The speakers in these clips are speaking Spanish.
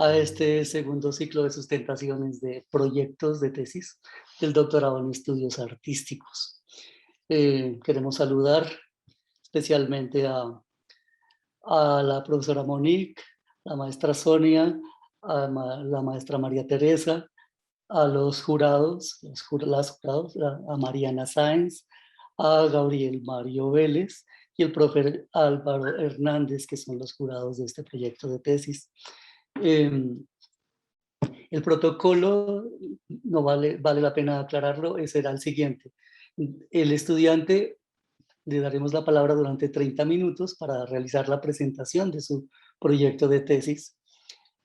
a este segundo ciclo de sustentaciones de proyectos de tesis del doctorado en estudios artísticos. Queremos saludar especialmente a la profesora Monique, la maestra Sonia, la maestra María Teresa, a los jurados, las jurados, a Mariana Sáenz, a Gabriel Mario Vélez y el profe Álvaro Hernández, que son los jurados de este proyecto de tesis. El protocolo, no vale la pena aclararlo, será el siguiente. El estudiante le daremos la palabra durante 30 minutos para realizar la presentación de su proyecto de tesis.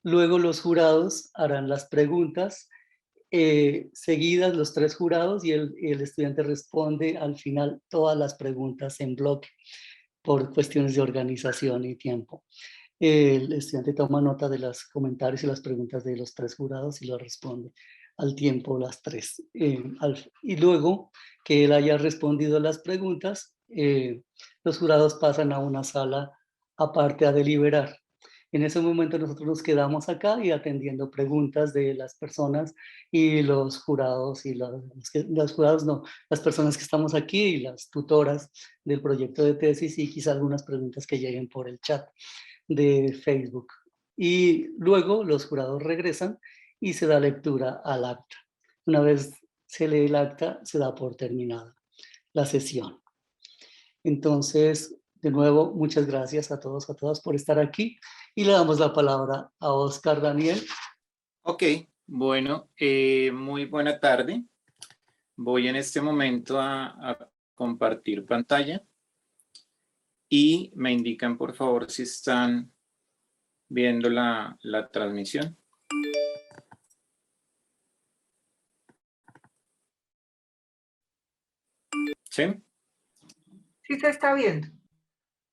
Luego los jurados harán las preguntas seguidas, los tres jurados, y el estudiante responde al final todas las preguntas en bloque por cuestiones de organización y tiempo. El estudiante toma nota de los comentarios y las preguntas de los tres jurados y lo responde al tiempo las tres. Y luego que él haya respondido las preguntas, los jurados pasan a una sala aparte a deliberar. En ese momento nosotros nos quedamos acá y atendiendo preguntas de las personas y los jurados y los jurados no, las personas que estamos aquí y las tutoras del proyecto de tesis y quizá algunas preguntas que lleguen por el chat de Facebook. Y luego los jurados regresan y se da lectura al acta. Una vez se lee el acta, se da por terminada la sesión. Entonces, de nuevo, muchas gracias a todos, a todas por estar aquí y le damos la palabra a Oscar Daniel. Ok, bueno, muy buena tarde. Voy en este momento a compartir pantalla y me indican por favor si están viendo la transmisión. ¿Sí? Sí se está viendo.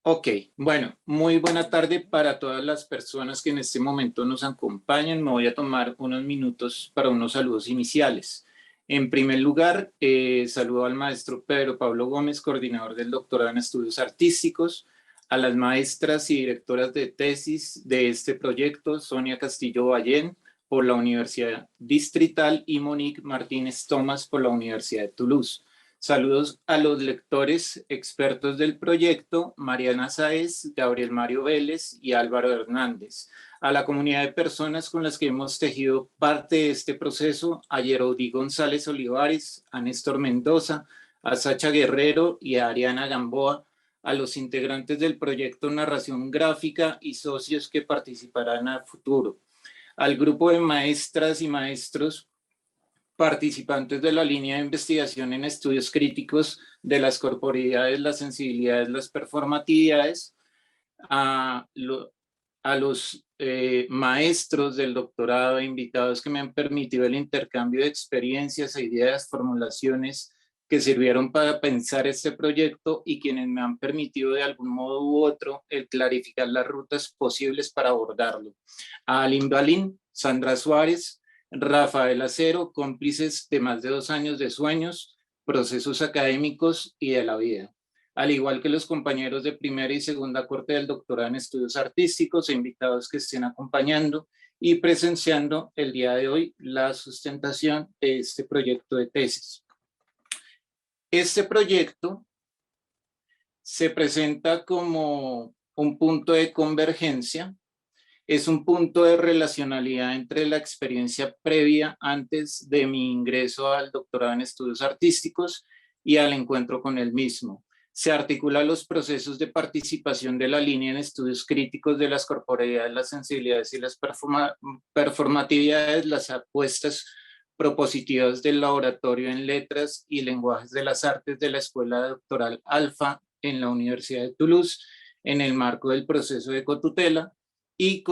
Ok, bueno, muy buena tarde para todas las personas que en este momento nos acompañan. Me voy a tomar unos minutos para unos saludos iniciales. En primer lugar, saludo al maestro Pedro Pablo Gómez, coordinador del doctorado en estudios artísticos, a las maestras y directoras de tesis de este proyecto, Sonia Castillo Ballén, por la Universidad Distrital, y Monique Martínez Tomás por la Universidad de Toulouse. Saludos a los lectores expertos del proyecto, Mariana Sáenz, Gabriel Mario Vélez y Álvaro Hernández. A la comunidad de personas con las que hemos tejido parte de este proceso, a Yerodi González Olivares, a Néstor Mendoza, a Sacha Guerrero y a Ariana Gamboa, a los integrantes del proyecto Narración Gráfica y socios que participarán a futuro, al grupo de maestras y maestros participantes de la línea de investigación en estudios críticos de las corporeidades, las sensibilidades, las performatividades, a los maestros del doctorado e invitados que me han permitido el intercambio de experiencias, ideas, formulaciones que sirvieron para pensar este proyecto y quienes me han permitido de algún modo u otro el clarificar las rutas posibles para abordarlo. A Alim Balín, Sandra Suárez, Rafael Acero, cómplices de más de 2 años de sueños, procesos académicos y de la vida. Al igual que los compañeros de primera y segunda corte del doctorado en estudios artísticos e invitados que estén acompañando y presenciando el día de hoy la sustentación de este proyecto de tesis. Este proyecto se presenta como un punto de convergencia. Es un punto de relacionalidad entre la experiencia previa antes de mi ingreso al doctorado en estudios artísticos y al encuentro con el mismo. Se articulan los procesos de participación de la línea en estudios críticos de las corporeidades, las sensibilidades y las performatividades, las apuestas propositivas del laboratorio en letras y lenguajes de las artes de la Escuela Doctoral Alfa en la Universidad de Toulouse, en el marco del proceso de cotutela, y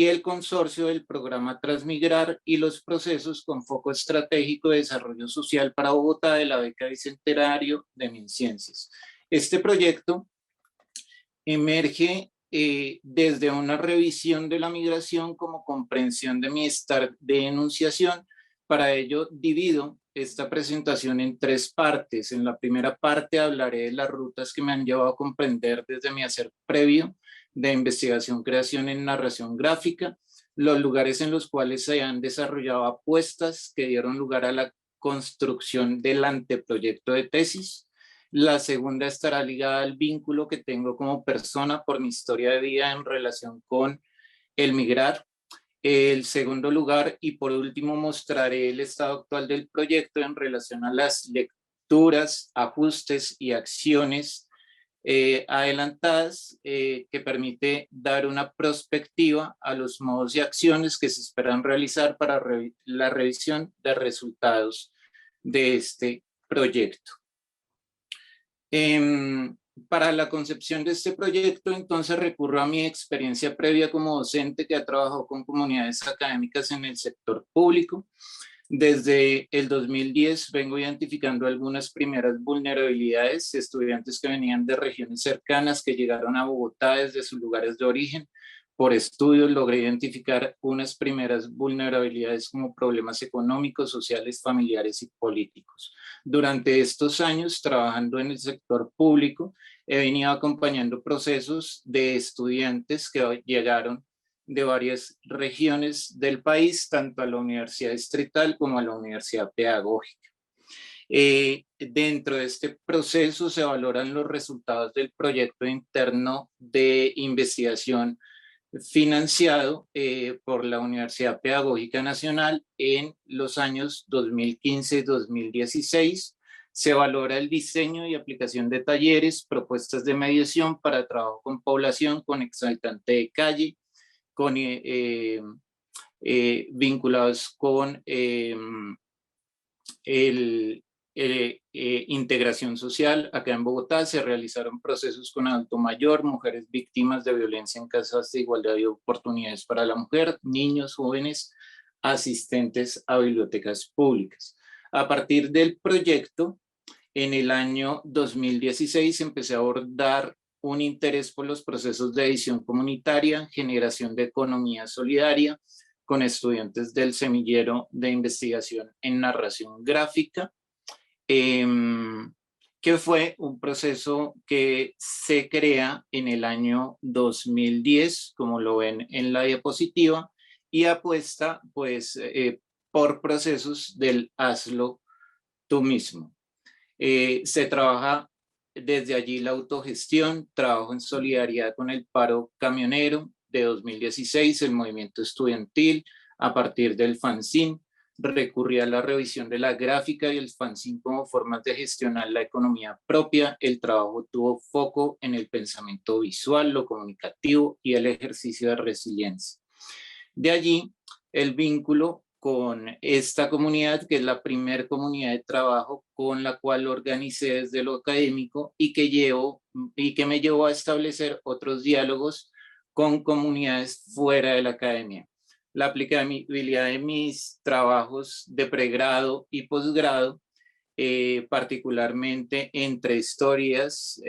el consorcio del programa Transmigrar y los procesos con foco estratégico de desarrollo social para Bogotá de la beca Bicentenario de MinCiencias. Este proyecto emerge desde una revisión de la migración como comprensión de mi estar de enunciación. Para ello divido esta presentación en 3 partes. En la primera parte hablaré de las rutas que me han llevado a comprender desde mi hacer previo de investigación, creación en narración gráfica, los lugares en los cuales se han desarrollado apuestas que dieron lugar a la construcción del anteproyecto de tesis. La segunda estará ligada al vínculo que tengo como persona por mi historia de vida en relación con el migrar. El segundo lugar, y por último, mostraré el estado actual del proyecto en relación a las lecturas, ajustes y acciones adelantadas que permite dar una perspectiva a los modos y acciones que se esperan realizar para la revisión de resultados de este proyecto. Para la concepción de este proyecto, entonces recurro a mi experiencia previa como docente que ha trabajado con comunidades académicas en el sector público. Desde el 2010 vengo identificando algunas primeras vulnerabilidades, estudiantes que venían de regiones cercanas que llegaron a Bogotá desde sus lugares de origen. Por estudios logré identificar unas primeras vulnerabilidades como problemas económicos, sociales, familiares y políticos. Durante estos años, trabajando en el sector público, he venido acompañando procesos de estudiantes que llegaron de varias regiones del país, tanto a la Universidad Distrital como a la Universidad Pedagógica. Dentro de este proceso se valoran los resultados del proyecto interno de investigación financiado por la Universidad Pedagógica Nacional en los años 2015 y 2016. Se valora el diseño y aplicación de talleres, propuestas de mediación para trabajo con población, con exaltante de calle, con, vinculados con integración social. Acá en Bogotá se realizaron procesos con adulto mayor, mujeres víctimas de violencia en casas de igualdad de oportunidades para la mujer, niños, jóvenes, asistentes a bibliotecas públicas. A partir del proyecto, en el año 2016 empecé a abordar un interés por los procesos de edición comunitaria, generación de economía solidaria, con estudiantes del semillero de investigación en narración gráfica, que fue un proceso que se crea en el año 2010, como lo ven en la diapositiva, y apuesta pues por procesos del hazlo tú mismo. Se trabaja desde allí la autogestión, trabajo en solidaridad con el paro camionero de 2016, el movimiento estudiantil, a partir del fanzine, recurrí a la revisión de la gráfica y el fanzine como formas de gestionar la economía propia. El trabajo tuvo foco en el pensamiento visual, lo comunicativo y el ejercicio de resiliencia. De allí el vínculo con esta comunidad, que es la primera comunidad de trabajo con la cual organicé desde lo académico y que me llevó a establecer otros diálogos con comunidades fuera de la academia. La aplicabilidad de mis trabajos de pregrado y posgrado, particularmente entre historias,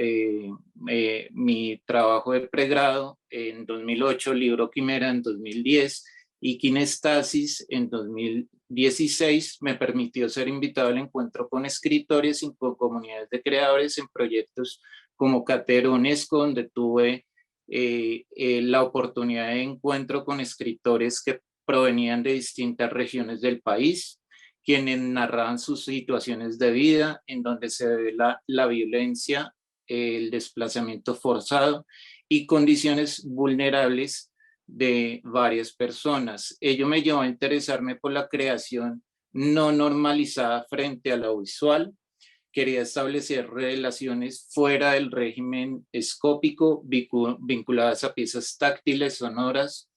mi trabajo de pregrado en 2008, libro Quimera en 2010, y Kinestasis en 2016 me permitió ser invitado al encuentro con escritores y con comunidades de creadores en proyectos como Catero UNESCO, donde tuve la oportunidad de encuentro con escritores que provenían de distintas regiones del país, quienes narraban sus situaciones de vida, en donde se ve la violencia, el desplazamiento forzado y condiciones vulnerables de varias personas. Ello me llevó a interesarme por la creación no normalizada frente a lo visual. Quería establecer relaciones fuera del régimen escópico, vinculadas a piezas táctiles, sonoras,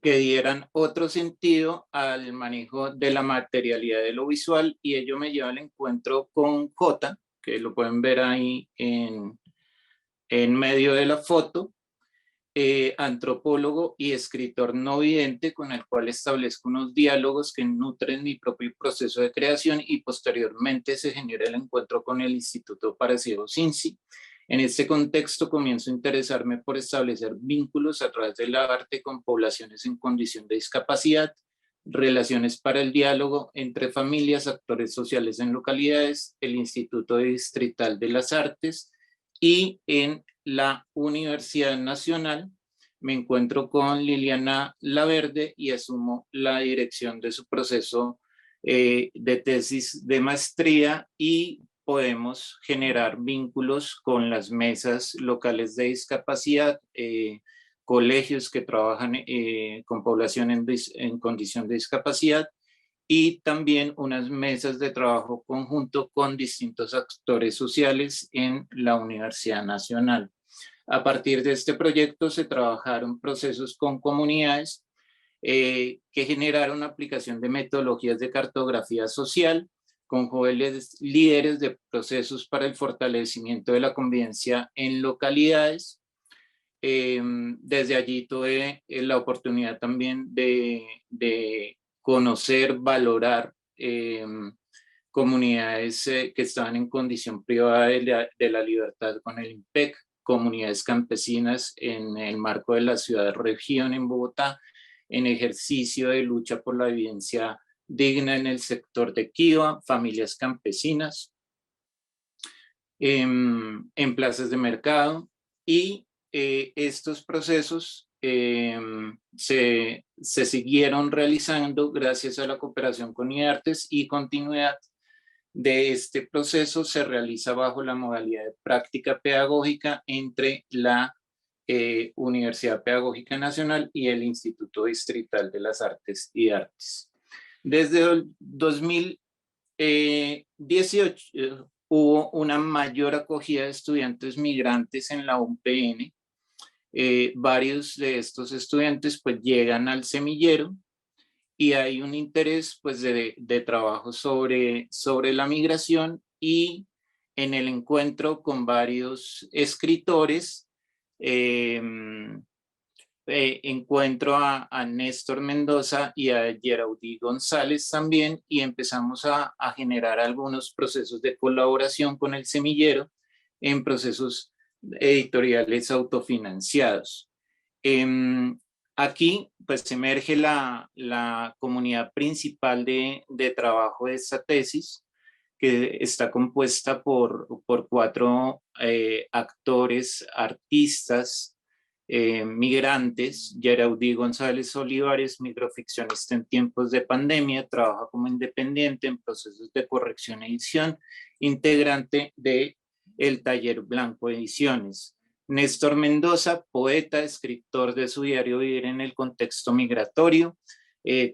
que dieran otro sentido al manejo de la materialidad de lo visual, y ello me lleva al encuentro con J, que lo pueden ver ahí en medio de la foto, antropólogo y escritor no vidente, con el cual establezco unos diálogos que nutren mi propio proceso de creación, y posteriormente se genera el encuentro con el Instituto para Ciegos INSI. En este contexto comienzo a interesarme por establecer vínculos a través del arte con poblaciones en condición de discapacidad, relaciones para el diálogo entre familias, actores sociales en localidades, el Instituto Distrital de las Artes y en la Universidad Nacional, me encuentro con Liliana Laverde y asumo la dirección de su proceso de tesis de maestría, y podemos generar vínculos con las mesas locales de discapacidad, colegios que trabajan con población en condición de discapacidad, y también unas mesas de trabajo conjunto con distintos actores sociales en la Universidad Nacional. A partir de este proyecto se trabajaron procesos con comunidades que generaron aplicación de metodologías de cartografía social con jóvenes líderes de procesos para el fortalecimiento de la convivencia en localidades. Desde allí tuve la oportunidad también de conocer, valorar comunidades que estaban en condición privada de la libertad con el IMPEC, comunidades campesinas en el marco de la ciudad-región en Bogotá, en ejercicio de lucha por la vivienda digna en el sector de Kiva, familias campesinas, en plazas de mercado, y estos procesos se siguieron realizando gracias a la cooperación con IARTES, y continuidad de este proceso se realiza bajo la modalidad de práctica pedagógica entre la Universidad Pedagógica Nacional y el Instituto Distrital de las Artes y Artes. Desde el 2018 hubo una mayor acogida de estudiantes migrantes en la UPN. Varios de estos estudiantes pues llegan al semillero y hay un interés pues de trabajo sobre la migración, y en el encuentro con varios escritores encuentro a Néstor Mendoza y a Yeraudí González también, y empezamos a generar algunos procesos de colaboración con el semillero en procesos editoriales autofinanciados. Aquí pues emerge la comunidad principal de trabajo de esta tesis, que está compuesta por 4 actores, artistas, migrantes. Yeraudí González Olivares, microficcionista en tiempos de pandemia, trabaja como independiente en procesos de corrección e edición, integrante de el Taller Blanco Ediciones. Néstor Mendoza, poeta, escritor de su diario Vivir en el Contexto Migratorio,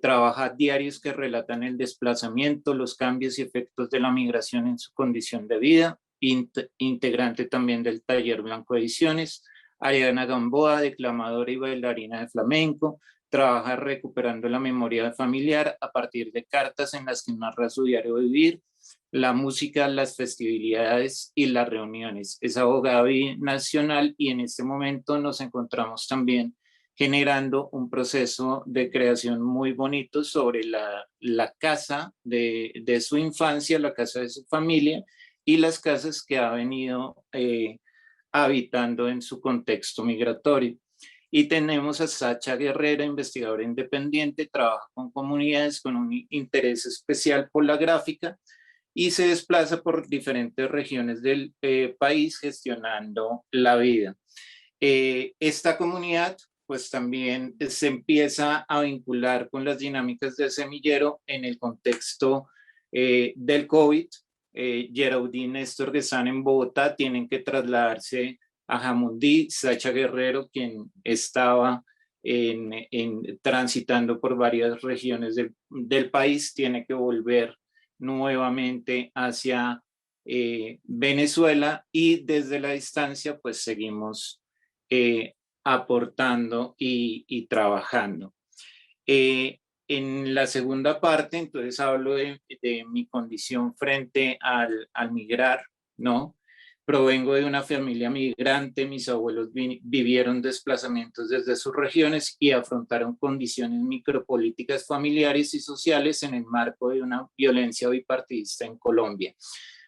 trabaja diarios que relatan el desplazamiento, los cambios y efectos de la migración en su condición de vida, integrante también del Taller Blanco Ediciones. Ariana Gamboa, declamadora y bailarina de flamenco, trabaja recuperando la memoria familiar a partir de cartas en las que narra su diario vivir, la música, las festividades y las reuniones. Es abogada binacional y en este momento nos encontramos también generando un proceso de creación muy bonito sobre la casa de su infancia, la casa de su familia y las casas que ha venido habitando en su contexto migratorio. Y tenemos a Sacha Guerrera, investigadora independiente, trabaja con comunidades con un interés especial por la gráfica y se desplaza por diferentes regiones del país gestionando la vida. Esta comunidad pues también se empieza a vincular con las dinámicas del semillero en el contexto del COVID. Yeraudí y Néstor, que están en Bogotá, tienen que trasladarse a Jamundí. Sacha Guerrero, quien estaba transitando por varias regiones del país, tiene que volver nuevamente hacia Venezuela, y desde la distancia pues seguimos aportando y trabajando. En la segunda parte, entonces hablo de mi condición frente al migrar, ¿no? Provengo de una familia migrante, mis abuelos vivieron desplazamientos desde sus regiones y afrontaron condiciones micropolíticas familiares y sociales en el marco de una violencia bipartidista en Colombia.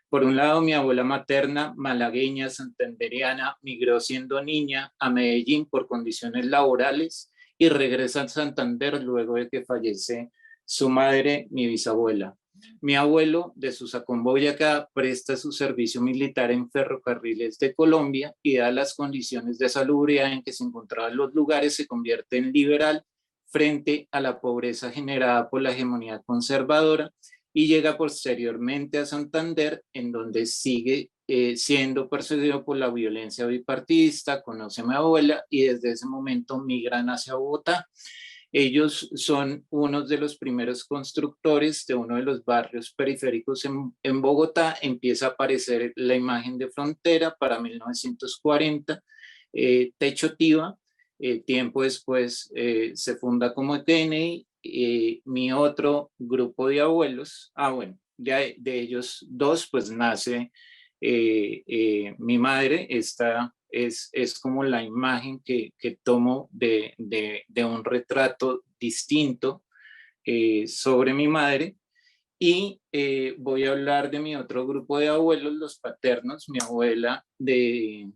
Por un lado, mi abuela materna, malagueña, santanderiana, migró siendo niña a Medellín por condiciones laborales y regresa a Santander luego de que fallece su madre, mi bisabuela. Mi abuelo de Susacón, Boyacá, presta su servicio militar en Ferrocarriles de Colombia y, dadas las condiciones de salubridad en que se encontraban los lugares, se convierte en liberal frente a la pobreza generada por la hegemonía conservadora y llega posteriormente a Santander, en donde sigue siendo perseguido por la violencia bipartidista, conoce a mi abuela y desde ese momento migran hacia Bogotá. Ellos son unos de los primeros constructores de uno de los barrios periféricos en Bogotá. Empieza a aparecer la imagen de frontera para 1940, Techo Tiva. Tiempo después se funda como TNI. Mi otro grupo de abuelos, bueno, de ellos dos, pues nace mi madre. Esta es como la imagen que tomo de un retrato distinto sobre mi madre. Y voy a hablar de mi otro grupo de abuelos, los paternos. Mi abuela de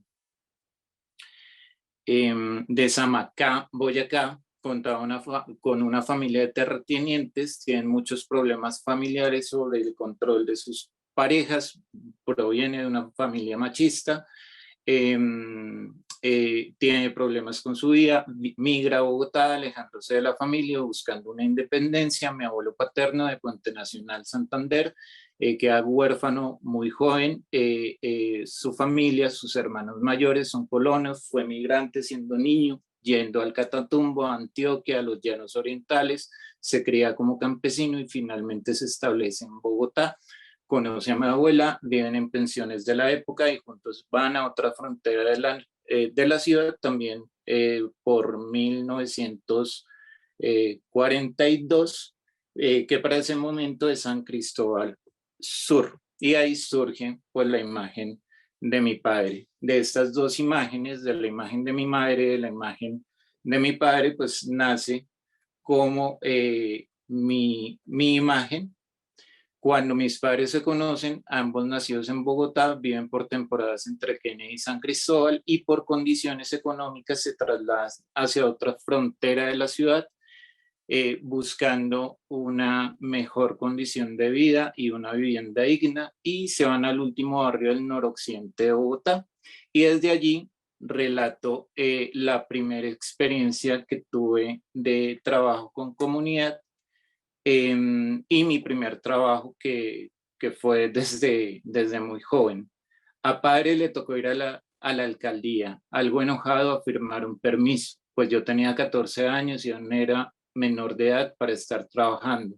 Samacá, Boyacá, contaba con una familia de terratenientes. Tienen muchos problemas familiares sobre el control de sus parejas, proviene de una familia machista, tiene problemas con su vida, migra a Bogotá, alejándose de la familia, buscando una independencia. Mi abuelo paterno de Puente Nacional, Santander, queda huérfano muy joven. Su familia, sus hermanos mayores son colonos, fue migrante siendo niño, yendo al Catatumbo, a Antioquia, a los Llanos Orientales, se cría como campesino y finalmente se establece en Bogotá. Conoce a mi abuela, viven en pensiones de la época y juntos van a otra frontera de la ciudad también por 1942, que para ese momento es San Cristóbal Sur. Y ahí surge pues la imagen de mi padre. De estas dos imágenes, de la imagen de mi madre, de la imagen de mi padre, pues nace como mi imagen. Cuando mis padres se conocen, ambos nacidos en Bogotá, viven por temporadas entre Kennedy y San Cristóbal y por condiciones económicas se trasladan hacia otra frontera de la ciudad, buscando una mejor condición de vida y una vivienda digna, y se van al último barrio del noroccidente de Bogotá. Y desde allí relato la primera experiencia que tuve de trabajo con comunidad. Y mi primer trabajo que fue desde muy joven. A padre le tocó ir a la alcaldía, algo enojado, a firmar un permiso, pues yo tenía 14 años y aún era menor de edad para estar trabajando.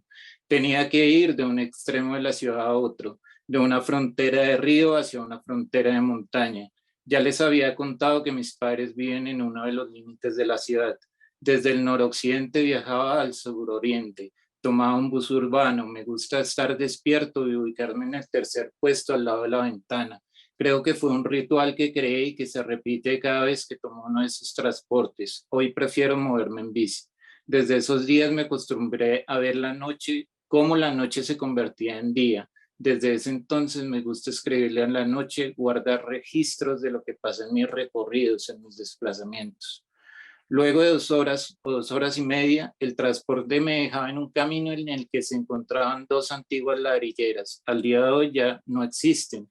Tenía que ir de un extremo de la ciudad a otro, de una frontera de río hacia una frontera de montaña. Ya les había contado que mis padres viven en uno de los límites de la ciudad. Desde el noroccidente viajaba al suroriente, tomaba un bus urbano. Me gusta estar despierto y ubicarme en el tercer puesto al lado de la ventana. Creo que fue un ritual que creé y que se repite cada vez que tomo uno de esos transportes. Hoy prefiero moverme en bici. Desde esos días me acostumbré a ver la noche, cómo la noche se convertía en día. Desde ese entonces me gusta escribirle en la noche, guardar registros de lo que pasa en mis recorridos, en mis desplazamientos. Luego de 2 horas o 2 horas y media, el transporte me dejaba en un camino en el que se encontraban dos antiguas ladrilleras. Al día de hoy ya no existen.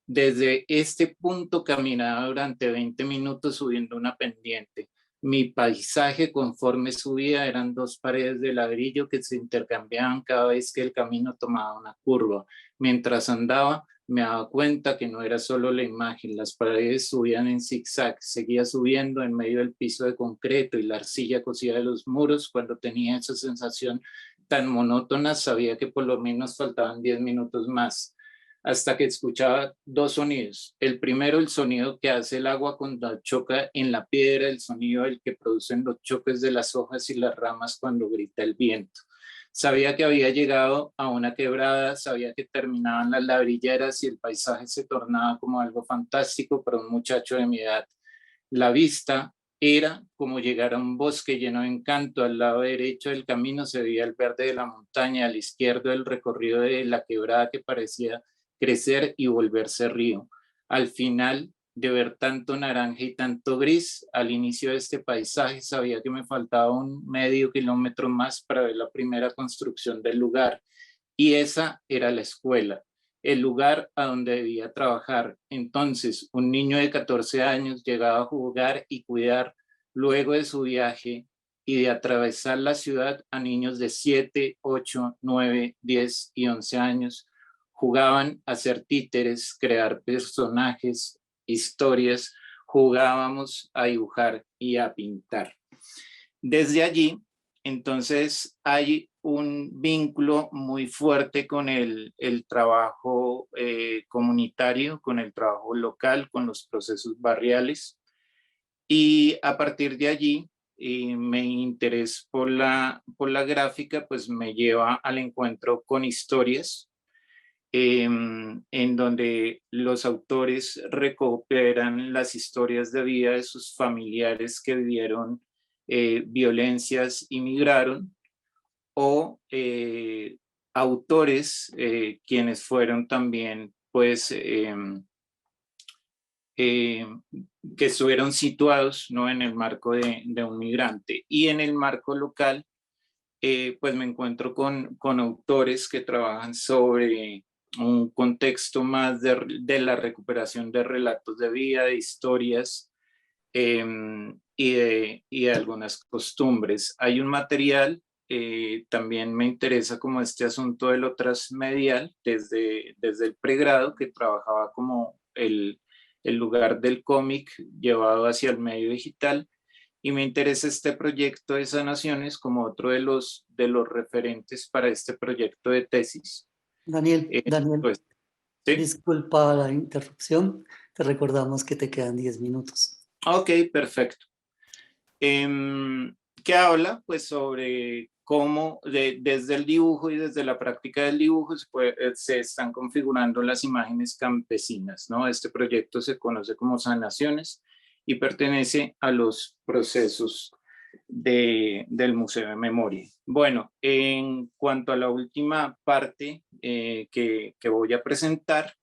Desde este punto caminaba durante 20 minutos subiendo una pendiente. Mi paisaje conforme subía eran dos paredes de ladrillo que se intercambiaban cada vez que el camino tomaba una curva. Mientras andaba, me daba cuenta que no era solo la imagen, las paredes subían en zigzag, seguía subiendo en medio del piso de concreto y la arcilla cosida de los muros. Cuando tenía esa sensación tan monótona, sabía que por lo menos faltaban 10 minutos más, hasta que escuchaba dos sonidos. El primero, el sonido que hace el agua cuando choca en la piedra, el sonido del que producen los choques de las hojas y las ramas cuando grita el viento. Sabía que había llegado a una quebrada, sabía que terminaban las ladrilleras y el paisaje se tornaba como algo fantástico para un muchacho de mi edad. La vista era como llegar a un bosque lleno de encanto. Al lado derecho del camino se veía el verde de la montaña, al izquierdo el recorrido de la quebrada que parecía crecer y volverse río. Al final de ver tanto naranja y tanto gris, al inicio de este paisaje sabía que me faltaba un medio kilómetro más para ver la primera construcción del lugar. y esa era la escuela, el lugar a donde debía trabajar. Entonces, un niño de 14 años llegaba a jugar y cuidar luego de su viaje y de atravesar la ciudad a niños de 7, 8, 9, 10 y 11 años. Jugaban a ser títeres, crear personajes, historias, jugábamos a dibujar y a pintar. Desde allí, entonces, hay un vínculo muy fuerte con el trabajo comunitario, con el trabajo local, con los procesos barriales. Y a partir de allí, mi interés por la gráfica, pues me lleva al encuentro con historias, en donde los autores recuperan las historias de vida de sus familiares que vivieron violencias y migraron, o autores quienes fueron también, pues, que estuvieron situados, ¿no?, en el marco de un migrante. Y en el marco local, pues me encuentro con autores que trabajan sobre un contexto más de la recuperación de relatos de vida, de historias, y de algunas costumbres. Hay un material, también me interesa como este asunto de lo transmedial, desde el pregrado, que trabajaba como el lugar del cómic llevado hacia el medio digital, y me interesa este proyecto de Sanaciones como otro de los referentes para este proyecto de tesis. Daniel, Pues, sí. disculpa la interrupción, te recordamos que te quedan 10 minutos. Ok, perfecto. Que habla pues sobre cómo desde el dibujo y desde la práctica del dibujo se están configurando las imágenes campesinas, ¿no? Este proyecto se conoce como Sanaciones y pertenece a los procesos del Museo de Memoria. Bueno, en cuanto a la última parte que voy a presentar,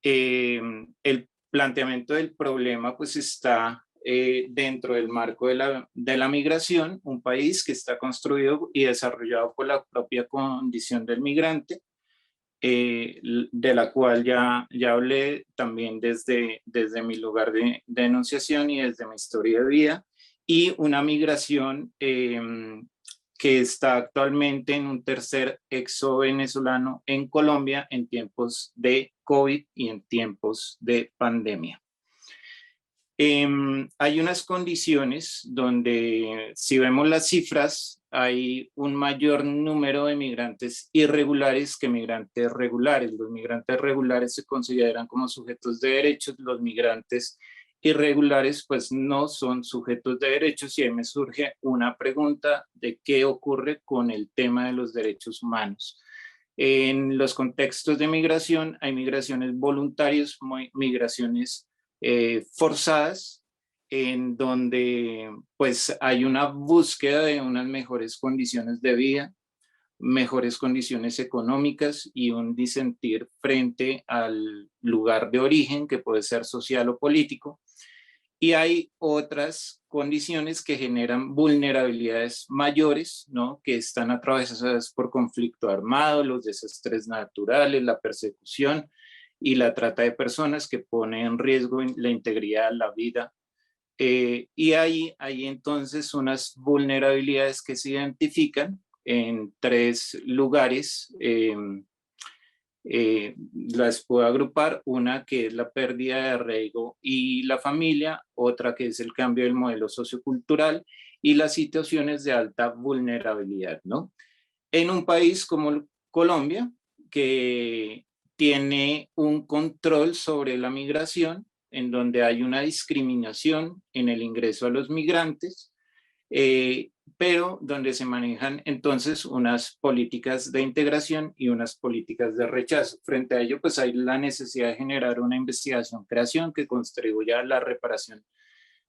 el planteamiento del problema pues está dentro del marco de la migración, un país que está construido y desarrollado por la propia condición del migrante, de la cual ya hablé también desde mi lugar de enunciación y desde mi historia de vida, y una migración que está actualmente en un tercer éxodo venezolano en Colombia en tiempos de COVID y en tiempos de pandemia. Hay unas condiciones donde, si vemos las cifras, hay un mayor número de migrantes irregulares que migrantes regulares. Los migrantes regulares se consideran como sujetos de derechos, los migrantes irregulares pues no son sujetos de derechos, y ahí me surge una pregunta de qué ocurre con el tema de los derechos humanos. En los contextos de migración hay migraciones voluntarias, migraciones forzadas, en donde pues hay una búsqueda de unas mejores condiciones de vida, mejores condiciones económicas y un disentir frente al lugar de origen, que puede ser social o político. Y hay otras condiciones que generan vulnerabilidades mayores, ¿no?, que están atravesadas por conflicto armado, los desastres naturales, la persecución y la trata de personas, que pone en riesgo la integridad, la vida. Y hay entonces unas vulnerabilidades que se identifican en 3 lugares. Las puedo agrupar: una que es la pérdida de arraigo y la familia, otra que es el cambio del modelo sociocultural, y las situaciones de alta vulnerabilidad, ¿no? En un país como Colombia, que tiene un control sobre la migración, en donde hay una discriminación en el ingreso a los migrantes, pero donde se manejan entonces unas políticas de integración y unas políticas de rechazo. Frente a ello, pues hay la necesidad de generar una investigación-creación que contribuya a la reparación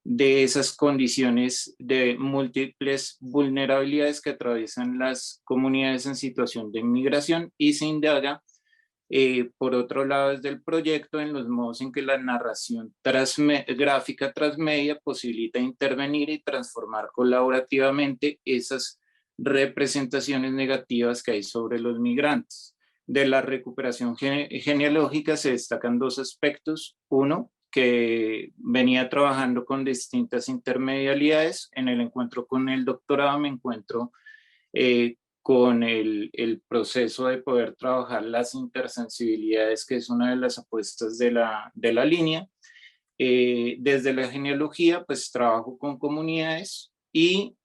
de esas condiciones de múltiples vulnerabilidades que atraviesan las comunidades en situación de inmigración, y se indaga, por otro lado, desde el proyecto, en los modos en que la narración gráfica transmedia posibilita intervenir y transformar colaborativamente esas representaciones negativas que hay sobre los migrantes. De la recuperación genealógica se destacan dos aspectos. Uno, que venía trabajando con distintas intermedialidades. En el encuentro con el doctorado me encuentro con el proceso de poder trabajar las intersensibilidades, que es una de las apuestas de la línea. Desde la genealogía, pues trabajo con comunidades y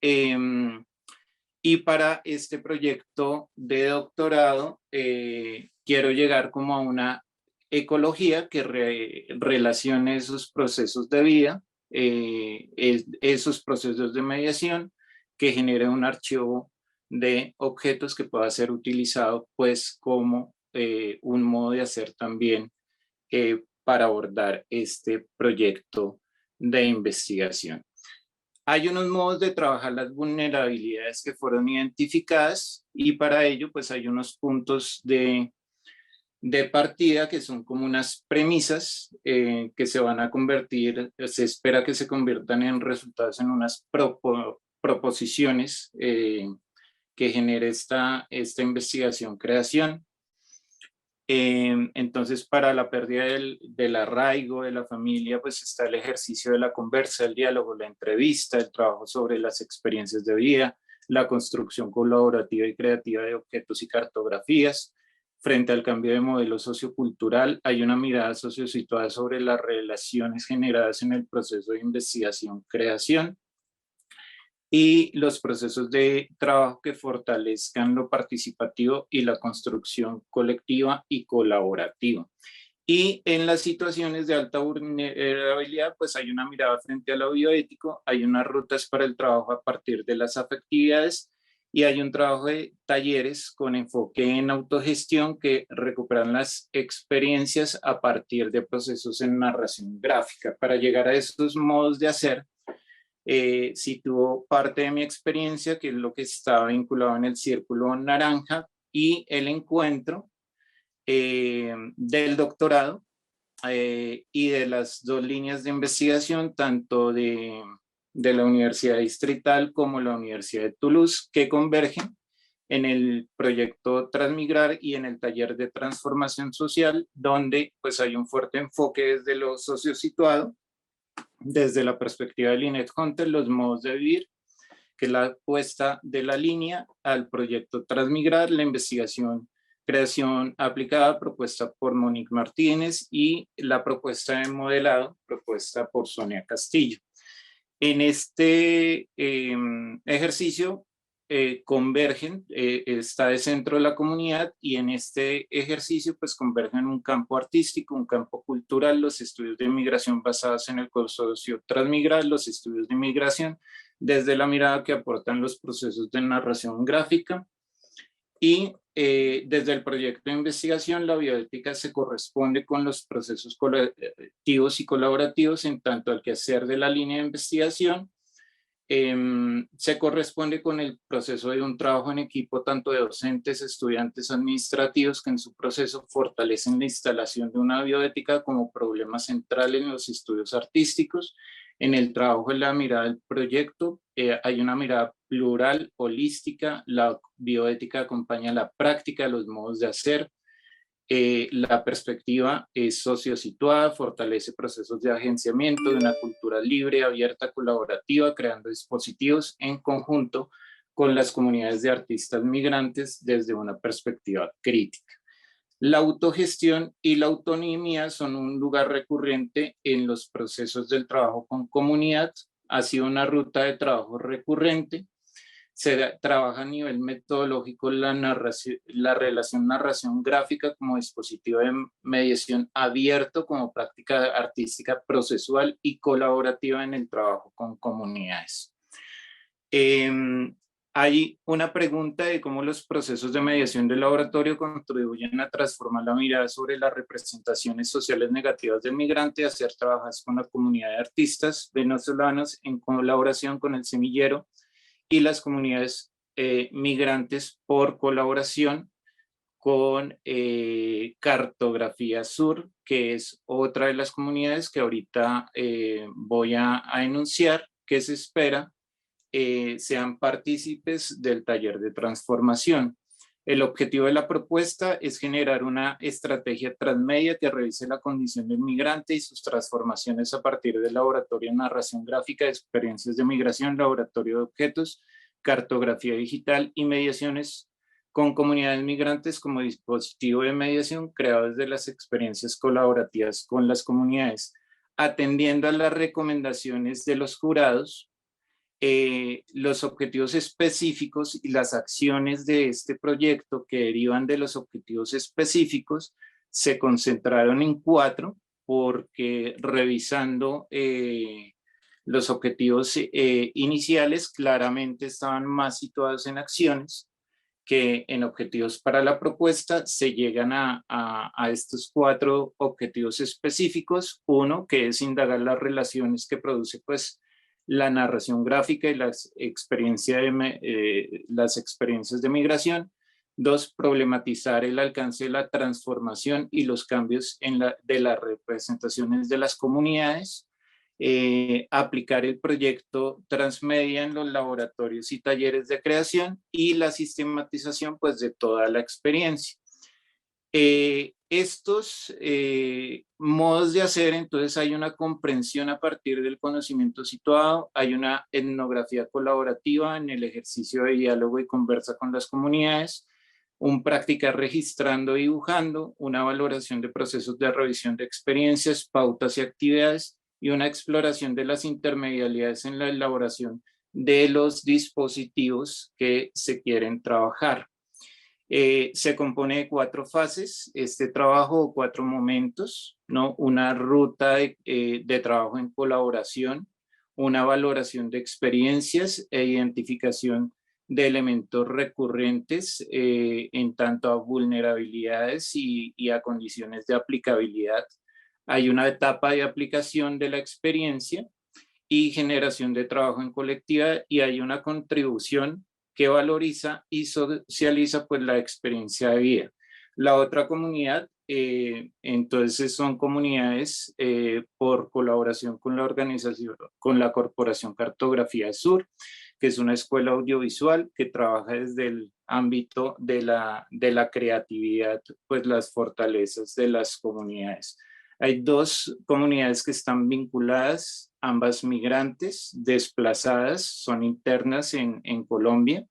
para este proyecto de doctorado quiero llegar como a una ecología que relacione esos procesos de vida, esos procesos de mediación, que genere un archivo de objetos que pueda ser utilizado pues como un modo de hacer también para abordar este proyecto de investigación. Hay unos modos de trabajar las vulnerabilidades que fueron identificadas y para ello pues hay unos puntos de partida que son como unas premisas que se van a convertir, se espera que se conviertan en resultados en unas proposiciones que genere esta investigación-creación. Entonces, para la pérdida del arraigo de la familia, pues está el ejercicio de la conversa, el diálogo, la entrevista, el trabajo sobre las experiencias de vida, la construcción colaborativa y creativa de objetos y cartografías. Frente al cambio de modelo sociocultural, hay una mirada sociosituada sobre las relaciones generadas en el proceso de investigación-creación y los procesos de trabajo que fortalezcan lo participativo y la construcción colectiva y colaborativa. Y en las situaciones de alta vulnerabilidad, pues hay una mirada frente a lo bioético, hay unas rutas para el trabajo a partir de las afectividades y hay un trabajo de talleres con enfoque en autogestión que recuperan las experiencias a partir de procesos en narración gráfica. Para llegar a estos modos de hacer, sitúo parte de mi experiencia, que es lo que estaba vinculado en el Círculo Naranja, y el encuentro del doctorado y de las dos líneas de investigación, tanto de la Universidad Distrital como la Universidad de Toulouse, que convergen en el proyecto Transmigrar y en el taller de transformación social, donde pues hay un fuerte enfoque desde lo sociosituado, desde la perspectiva de Lynette Hunter, los modos de vivir, que es la apuesta de la línea al proyecto Transmigrar, la investigación, creación aplicada, propuesta por Monique Martínez, y la propuesta de modelado, propuesta por Sonia Castillo. En este ejercicio convergen, está de centro de la comunidad, y en este ejercicio pues convergen un campo artístico, un campo cultural, los estudios de migración basados en el consorcio Transmigrar, los estudios de migración desde la mirada que aportan los procesos de narración gráfica, y desde el proyecto de investigación la bioética se corresponde con los procesos colectivos y colaborativos en tanto al quehacer de la línea de investigación. Se corresponde con el proceso de un trabajo en equipo tanto de docentes, estudiantes, administrativos, que en su proceso fortalecen la instalación de una bioética como problema central en los estudios artísticos. En el trabajo en la mirada del proyecto hay una mirada plural, holística. La bioética acompaña la práctica, los modos de hacer. La perspectiva es sociosituada, fortalece procesos de agenciamiento de una cultura libre, abierta, colaborativa, creando dispositivos en conjunto con las comunidades de artistas migrantes desde una perspectiva crítica. La autogestión y la autonomía son un lugar recurrente en los procesos del trabajo con comunidad. Ha sido una ruta de trabajo recurrente. Se trabaja a nivel metodológico la relación narración gráfica como dispositivo de mediación abierto, como práctica artística procesual y colaborativa en el trabajo con comunidades. Hay una pregunta de cómo los procesos de mediación del laboratorio contribuyen a transformar la mirada sobre las representaciones sociales negativas del migrante, a hacer trabajas con la comunidad de artistas venezolanos en colaboración con el semillero y las comunidades migrantes por colaboración con Cartografía Sur, que es otra de las comunidades que ahorita voy a enunciar, que se espera sean partícipes del taller de transformación. El objetivo de la propuesta es generar una estrategia transmedia que revise la condición del migrante y sus transformaciones a partir del laboratorio de narración gráfica de experiencias de migración, laboratorio de objetos, cartografía digital y mediaciones con comunidades migrantes como dispositivo de mediación creado desde las experiencias colaborativas con las comunidades, atendiendo a las recomendaciones de los jurados. Los objetivos específicos y las acciones de este proyecto que derivan de los objetivos específicos se concentraron en 4, porque revisando los objetivos iniciales claramente estaban más situados en acciones que en objetivos para la propuesta. Se llegan a estos 4 objetivos específicos. 1, que es indagar las relaciones que produce pues la narración gráfica y las experiencias de migración. 2, problematizar el alcance de la transformación y los cambios de las representaciones de las comunidades. Aplicar el proyecto transmedia en los laboratorios y talleres de creación y la sistematización pues de toda la experiencia. Estos modos de hacer, entonces hay una comprensión a partir del conocimiento situado, hay una etnografía colaborativa en el ejercicio de diálogo y conversa con las comunidades, un practicar registrando y dibujando, una valoración de procesos de revisión de experiencias, pautas y actividades, y una exploración de las intermedialidades en la elaboración de los dispositivos que se quieren trabajar. Se compone de 4 fases, este trabajo, o 4 momentos, ¿no? Una ruta de trabajo en colaboración, una valoración de experiencias e identificación de elementos recurrentes en tanto a vulnerabilidades y a condiciones de aplicabilidad. Hay una etapa de aplicación de la experiencia y generación de trabajo en colectiva, y hay una contribución que valoriza y socializa pues la experiencia de vida. La otra comunidad, entonces son comunidades por colaboración con la organización, con la Corporación Cartografía Sur, que es una escuela audiovisual que trabaja desde el ámbito de la creatividad, pues las fortalezas de las comunidades. Hay 2 comunidades que están vinculadas, ambas migrantes, desplazadas, son internas en Colombia.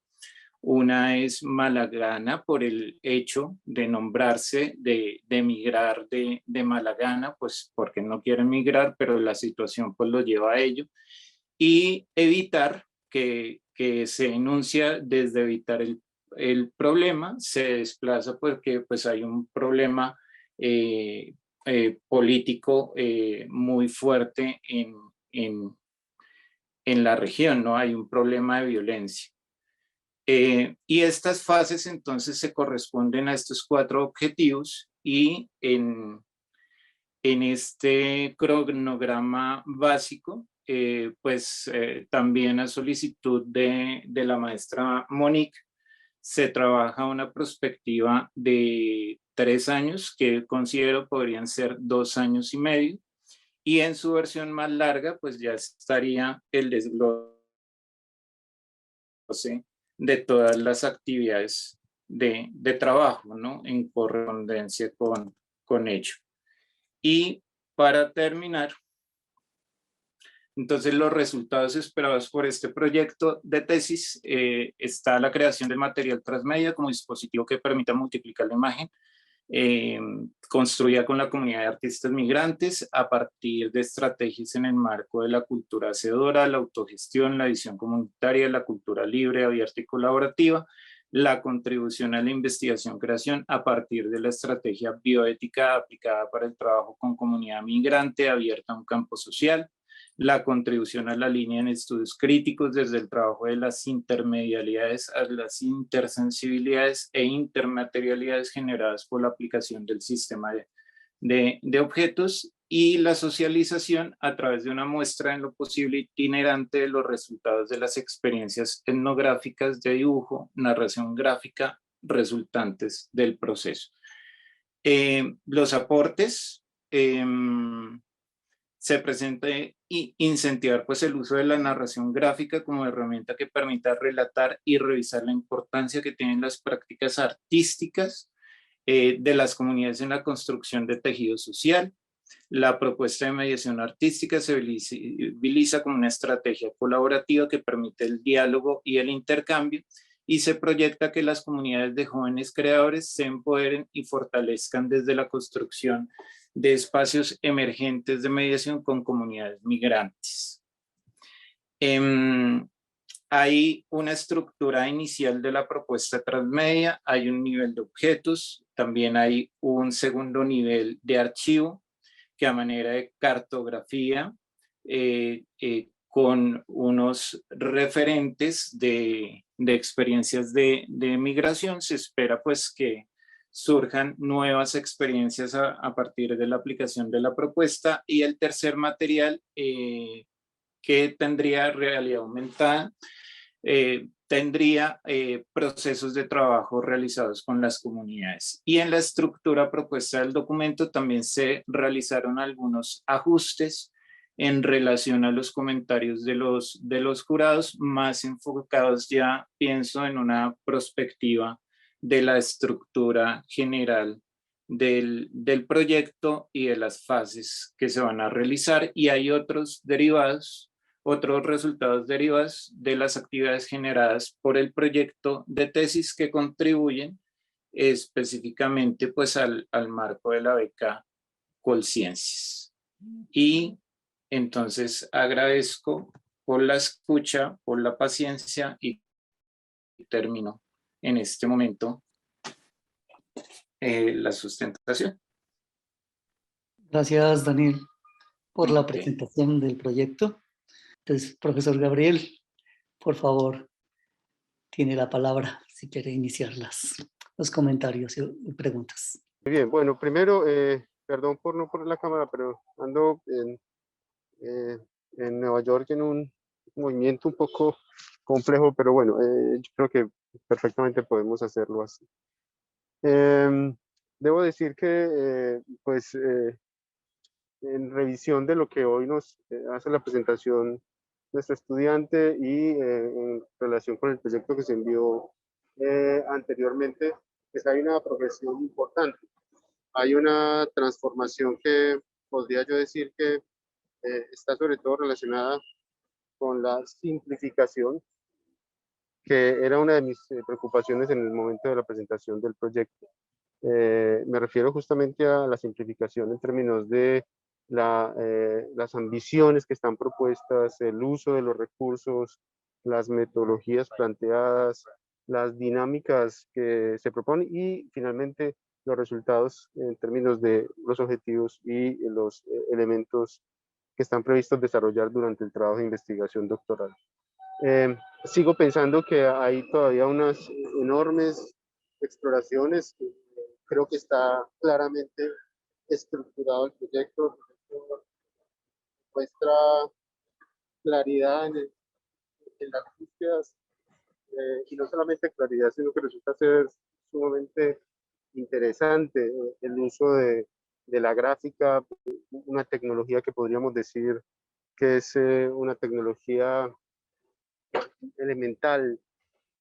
Una es Malagana por el hecho de nombrarse, de migrar de Malagana, pues porque no quieren migrar, pero la situación pues lo lleva a ello. Y Evitar, que se enuncia desde evitar el problema, se desplaza porque pues hay un problema político muy fuerte en la región, ¿no? Hay un problema de violencia. Y estas fases entonces se corresponden a estos 4 objetivos, y en este cronograma básico, también a solicitud de la maestra Monique, se trabaja una perspectiva de 3 años, que considero podrían ser 2 años y medio, y en su versión más larga, pues ya estaría el desglose de todas las actividades de trabajo, ¿no? En correspondencia con ello. Y para terminar, entonces los resultados esperados por este proyecto de tesis, está la creación del material transmedia como dispositivo que permita multiplicar la imagen, construida con la comunidad de artistas migrantes a partir de estrategias en el marco de la cultura hacedora, la autogestión, la visión comunitaria, la cultura libre, abierta y colaborativa, la contribución a la investigación-creación a partir de la estrategia bioética aplicada para el trabajo con comunidad migrante abierta a un campo social, la contribución a la línea en estudios críticos desde el trabajo de las intermedialidades a las intersensibilidades e intermaterialidades generadas por la aplicación del sistema de objetos, y la socialización a través de una muestra en lo posible itinerante de los resultados de las experiencias etnográficas de dibujo, narración gráfica resultantes del proceso. Los aportes se presenta y incentivar pues el uso de la narración gráfica como herramienta que permita relatar y revisar la importancia que tienen las prácticas artísticas de las comunidades en la construcción de tejido social. La propuesta de mediación artística se visibiliza como una estrategia colaborativa que permite el diálogo y el intercambio y se proyecta que las comunidades de jóvenes creadores se empoderen y fortalezcan desde la construcción de espacios emergentes de mediación con comunidades migrantes. Hay una estructura inicial de la propuesta transmedia, hay un nivel de objetos, también hay un segundo nivel de archivo que a manera de cartografía con unos referentes de experiencias de migración, se espera pues que surjan nuevas experiencias a partir de la aplicación de la propuesta. Y el tercer material que tendría realidad aumentada, tendría procesos de trabajo realizados con las comunidades. Y en la estructura propuesta del documento también se realizaron algunos ajustes en relación a los comentarios de los jurados, más enfocados ya, pienso, en una perspectiva de la estructura general del proyecto y de las fases que se van a realizar. Y hay otros resultados derivados de las actividades generadas por el proyecto de tesis que contribuyen específicamente pues al marco de la beca Colciencias. Y entonces agradezco por la escucha, por la paciencia y termino en este momento la sustentación. Gracias, Daniel, por la presentación del proyecto. Entonces, profesor Gabriel, por favor, tiene la palabra si quiere iniciar los comentarios y preguntas. Muy bien, bueno, primero, perdón por no poner la cámara, pero ando en Nueva York en un movimiento un poco complejo, pero bueno, yo creo que perfectamente podemos hacerlo así. Debo decir que, pues, en revisión de lo que hoy nos hace la presentación nuestro estudiante y en relación con el proyecto que se envió anteriormente, pues hay una progresión importante. Hay una transformación que podría yo decir que está sobre todo relacionada con la simplificación, que era una de mis preocupaciones en el momento de la presentación del proyecto. Me refiero justamente a la simplificación en términos de las ambiciones que están propuestas, el uso de los recursos, las metodologías planteadas, las dinámicas que se proponen y finalmente los resultados en términos de los objetivos y los elementos que están previstos desarrollar durante el trabajo de investigación doctoral. Sigo pensando que hay todavía unas enormes exploraciones. Creo que está claramente estructurado el proyecto, muestra claridad en las búsquedas, y no solamente claridad, sino que resulta ser sumamente interesante el uso de la gráfica, una tecnología que podríamos decir que es una tecnología elemental,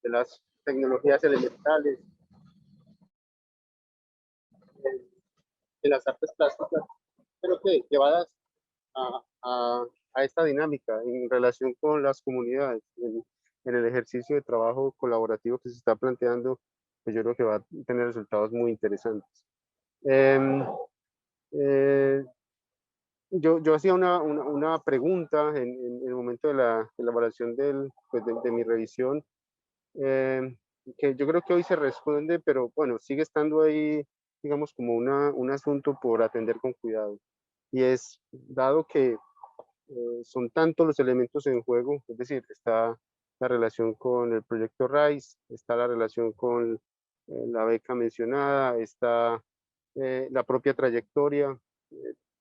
de las tecnologías elementales de las artes plásticas, pero que llevadas a esta dinámica en relación con las comunidades, en el ejercicio de trabajo colaborativo que se está planteando, pues yo creo que va a tener resultados muy interesantes. Yo hacía una pregunta en el momento de la evaluación pues de mi revisión, que yo creo que hoy se responde, pero bueno, sigue estando ahí, digamos, como un asunto por atender con cuidado. Y es, dado que son tantos los elementos en juego, es decir, está la relación con el proyecto RISE, está la relación con la beca mencionada, está la propia trayectoria,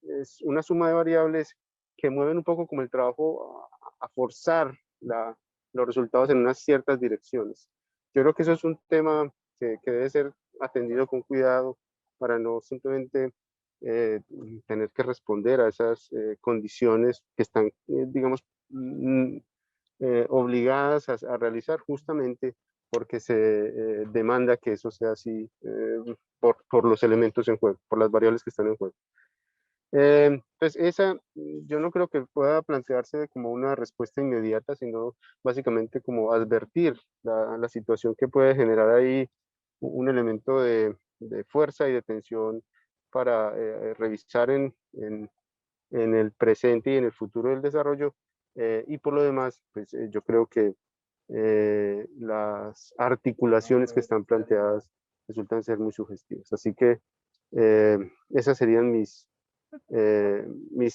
es una suma de variables que mueven un poco como el trabajo a forzar los resultados en unas ciertas direcciones. Yo creo que eso es un tema que debe ser atendido con cuidado para no simplemente tener que responder a esas condiciones que están, digamos, obligadas a realizar justamente porque se demanda que eso sea así por los elementos en juego, por las variables que están en juego. Pues esa, yo no creo que pueda plantearse como una respuesta inmediata, sino básicamente como advertir la situación que puede generar ahí un elemento de fuerza y de tensión para revisar en el presente y en el futuro del desarrollo. Y por lo demás, pues yo creo que las articulaciones que están planteadas resultan ser muy sugestivas. Así que esas serían mis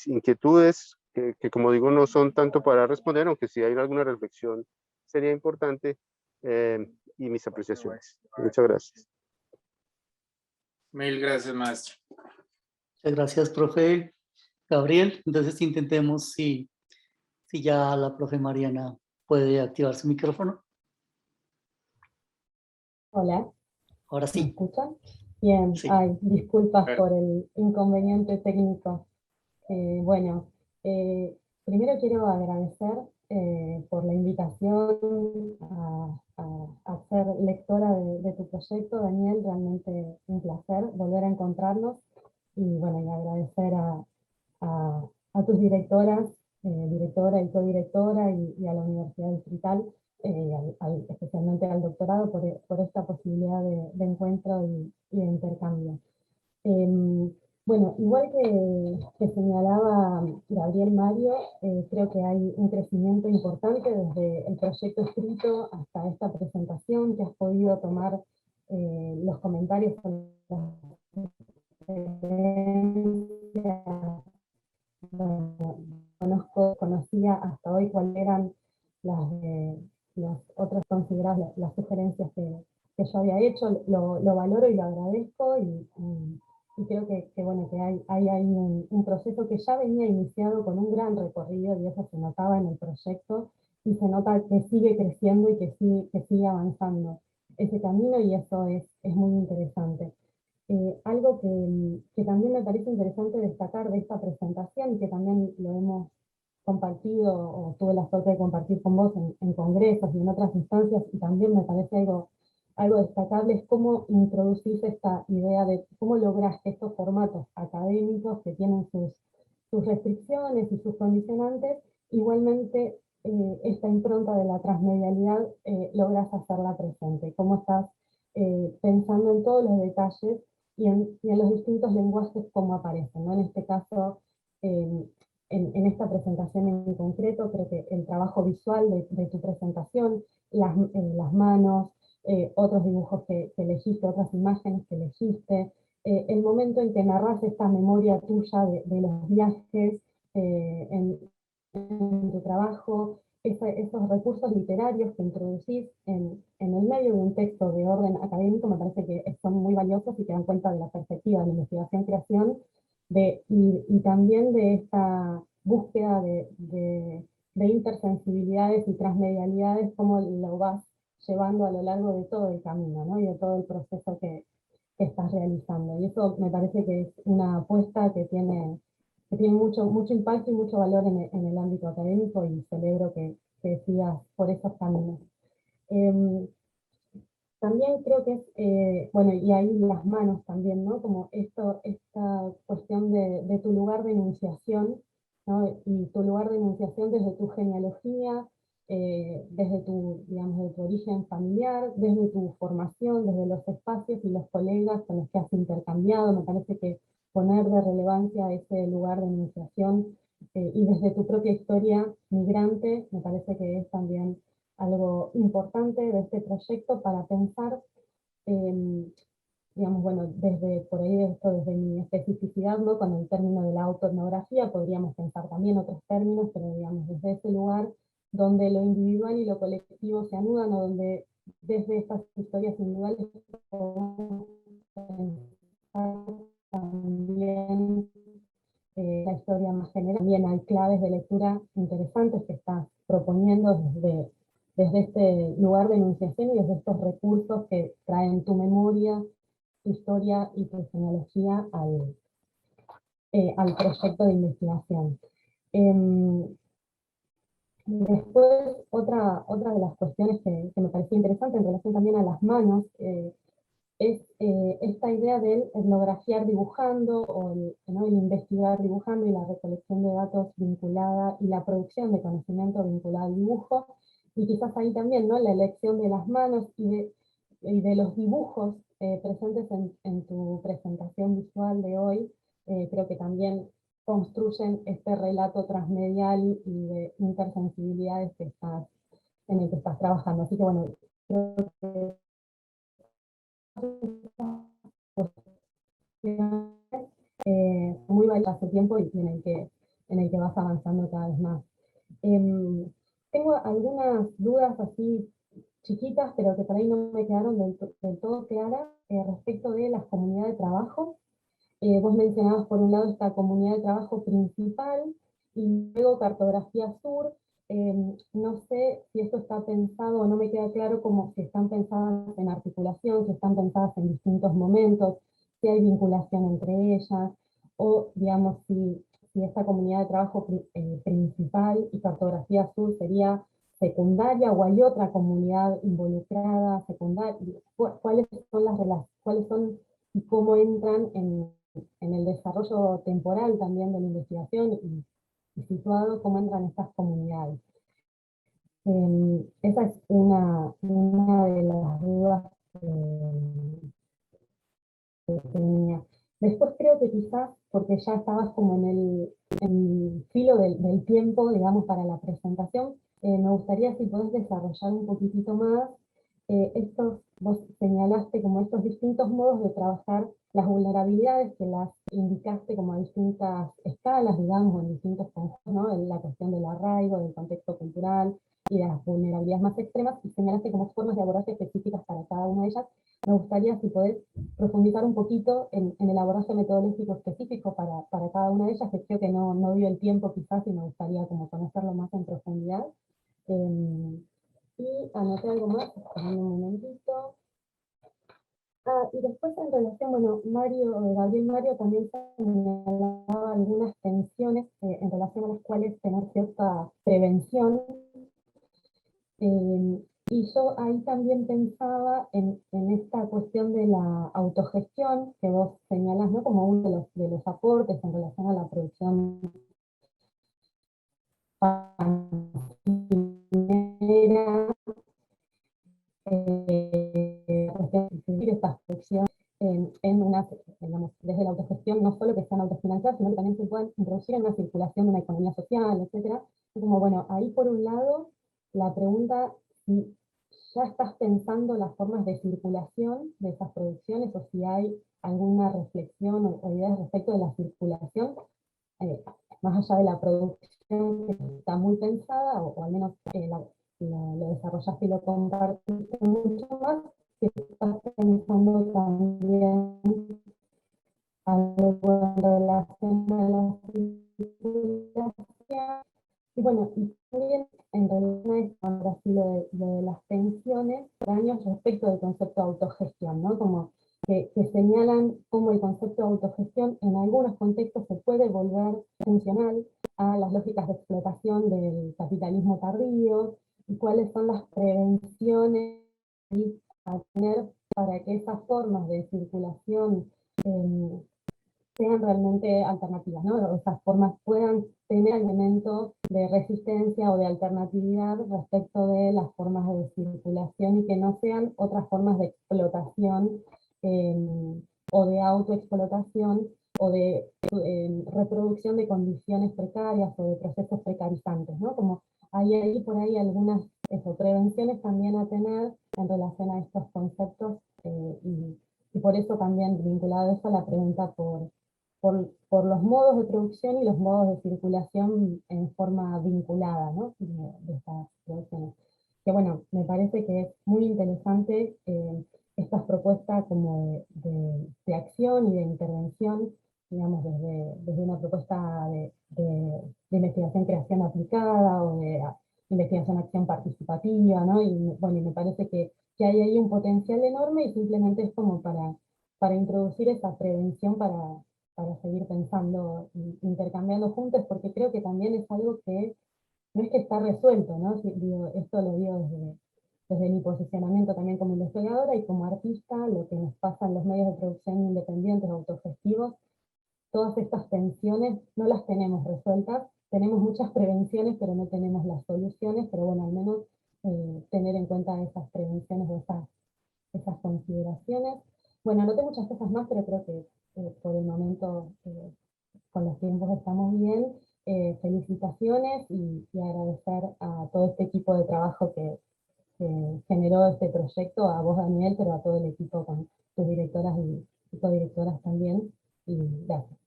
inquietudes, que como digo no son tanto para responder, aunque si hay alguna reflexión sería importante, y mis apreciaciones. Muchas gracias. Mil gracias, maestro. Muchas gracias, profe Gabriel. Entonces intentemos si ya la profe Mariana puede activar su micrófono. Hola, Ahora ¿me sí. escuchan? Bien, Sí. ay, disculpas por el inconveniente técnico. Bueno, primero quiero agradecer por la invitación a ser lectora de tu proyecto, Daniel. Realmente un placer volver a encontrarnos y bueno, y agradecer a tus directoras, directora y codirectora y a la Universidad Distrital, especialmente al doctorado, por esta posibilidad de encuentro y de intercambio. Bueno, igual que señalaba Gabriel Mario, creo que hay un crecimiento importante desde el proyecto escrito hasta esta presentación, que has podido tomar los comentarios con conocía hasta hoy cuáles eran las otras consideradas las sugerencias que yo había hecho. Lo valoro y lo agradezco y creo que bueno, que hay un proceso que ya venía iniciado con un gran recorrido y eso se notaba en el proyecto y se nota que sigue creciendo y que sigue avanzando ese camino y eso es muy interesante. Algo que también me parece interesante destacar de esta presentación y que también lo hemos compartido o tuve la suerte de compartir con vos en congresos y en otras instancias y también me parece algo destacable es cómo introducís esta idea de cómo lográs que estos formatos académicos que tienen sus restricciones y sus condicionantes, igualmente esta impronta de la transmedialidad lográs hacerla presente, cómo estás pensando en todos los detalles y en los distintos lenguajes como aparecen, ¿no? En este caso, en esta presentación en concreto, creo que el trabajo visual de tu presentación, las manos, otros dibujos que elegiste, otras imágenes que elegiste, el momento en que narras esta memoria tuya de los viajes en tu trabajo, esos recursos literarios que introducís en el medio de un texto de orden académico me parece que son muy valiosos y que dan cuenta de la perspectiva de investigación-creación y también de esta búsqueda de intersensibilidades y transmedialidades, cómo lo vas llevando a lo largo de todo el camino, ¿no? Y de todo el proceso que estás realizando. Y eso me parece que es una apuesta que tiene mucho impacto y mucho valor en el ámbito académico y celebro que sigas por esos caminos. También creo que es, bueno, y ahí las manos también, ¿no? Como esta cuestión de tu lugar de enunciación, ¿no? Y tu lugar de enunciación desde tu genealogía, desde digamos, de tu origen familiar, desde tu formación, desde los espacios y los colegas con los que has intercambiado. Me parece que poner de relevancia ese lugar de enunciación y desde tu propia historia migrante, me parece que es también algo importante de este proyecto para pensar, digamos, bueno, por ahí desde mi especificidad, ¿no? Con el término de la autoetnografía, podríamos pensar también otros términos, pero digamos, desde ese lugar donde lo individual y lo colectivo se anudan, o donde desde estas historias individuales podemos pensar también la historia más general. También hay claves de lectura interesantes que estás proponiendo desde este lugar de enunciación y desde estos recursos que traen tu memoria, tu historia y tu genealogía al proyecto de investigación. Después, otra de las cuestiones que me pareció interesante en relación también a las manos, es esta idea del etnografiar dibujando, o ¿no?, el investigar dibujando, y la recolección de datos vinculada, y la producción de conocimiento vinculado al dibujo, y quizás ahí también, ¿no?, la elección de las manos y de los dibujos presentes en tu presentación visual de hoy, creo que también construyen este relato transmedial y de intersensibilidades en el que estás trabajando. Así que bueno, creo que muy valioso hace tiempo y en el que vas avanzando cada vez más. Tengo algunas dudas así chiquitas, pero que por ahí no me quedaron del todo claras respecto de las comunidades de trabajo. Vos mencionabas por un lado esta comunidad de trabajo principal y luego Cartografía Sur. No sé si esto está pensado, o no me queda claro como si están pensadas en articulación, si están pensadas en distintos momentos, si hay vinculación entre ellas, o digamos si esta comunidad de trabajo principal y Cartografía Sur sería secundaria, o hay otra comunidad involucrada secundaria. ¿Cuáles son las relaciones, cuáles son y cómo entran en el desarrollo temporal también de la investigación, y situado cómo entran estas comunidades? Esa es una de las dudas que tenía. Después creo que quizás, porque ya estabas como en el filo del tiempo, digamos, para la presentación, me gustaría si podés desarrollar un poquitito más vos señalaste como estos distintos modos de trabajar las vulnerabilidades, que las indicaste como a distintas escalas, digamos, o en distintos conjuntos, ¿no? En la cuestión del arraigo, del contexto cultural y de las vulnerabilidades más extremas, y señalaste como formas de abordaje específicas para cada una de ellas. Me gustaría si podés profundizar un poquito en el abordaje metodológico específico para cada una de ellas, que creo que no dio el tiempo quizás, y me gustaría como conocerlo más en profundidad. Y anoté algo más, esperando un momentito. Y después en relación, bueno, Gabriel Mario también señalaba algunas tensiones en relación a las cuales tener cierta prevención. Y yo ahí también pensaba en esta cuestión de la autogestión que vos señalás, ¿no?, como uno de los aportes en relación a la producción pancinera, estas producciones digamos, desde la autogestión, no solo que sean autofinanciadas, sino que también se puedan introducir en una circulación de una economía social, etc. Y como, bueno, ahí por un lado, la pregunta, si ya estás pensando las formas de circulación de esas producciones, o si hay alguna reflexión o ideas respecto de la circulación, más allá de la producción que está muy pensada, o al menos lo desarrollaste y lo compartiste mucho más, si estás pensando también algo en relación a la circulación. Y bueno, y también en relación a esto, ahora sí lo de las pensiones, años respecto del concepto de autogestión, ¿no? Como que señalan cómo el concepto de autogestión en algunos contextos se puede volver funcional a las lógicas de explotación del capitalismo tardío, y cuáles son las prevenciones a tener para que esas formas de circulación sean realmente alternativas, ¿no? O esas formas puedan tener elementos de resistencia o de alternatividad respecto de las formas de circulación, y que no sean otras formas de explotación o de autoexplotación o de reproducción de condiciones precarias o de procesos precarizantes, ¿no? Como hay por ahí algunas prevenciones también a tener en relación a estos conceptos, y por eso también vinculado a eso la pregunta por los modos de producción y los modos de circulación en forma vinculada, ¿no?, de estas producciones. Que bueno, me parece que es muy interesante estas propuestas como de acción y de intervención, digamos, desde una propuesta de investigación creación aplicada, o de investigación acción participativa, ¿no? Y bueno, y me parece que hay ahí un potencial enorme, y simplemente es como para introducir esa prevención para seguir pensando y intercambiando juntos, porque creo que también es algo que no es que está resuelto, ¿no? Digo, esto lo digo desde mi posicionamiento también como investigadora y como artista, lo que nos pasa en los medios de producción independientes, autogestivos, todas estas tensiones no las tenemos resueltas, tenemos muchas prevenciones, pero no tenemos las soluciones, pero bueno, al menos tener en cuenta esas prevenciones o esas consideraciones. Bueno, anoté muchas cosas más, pero creo que por el momento, con los tiempos estamos bien. Felicitaciones y agradecer a todo este equipo de trabajo que generó este proyecto, a vos Daniel, pero a todo el equipo con tus directoras y codirectoras también. Y gracias.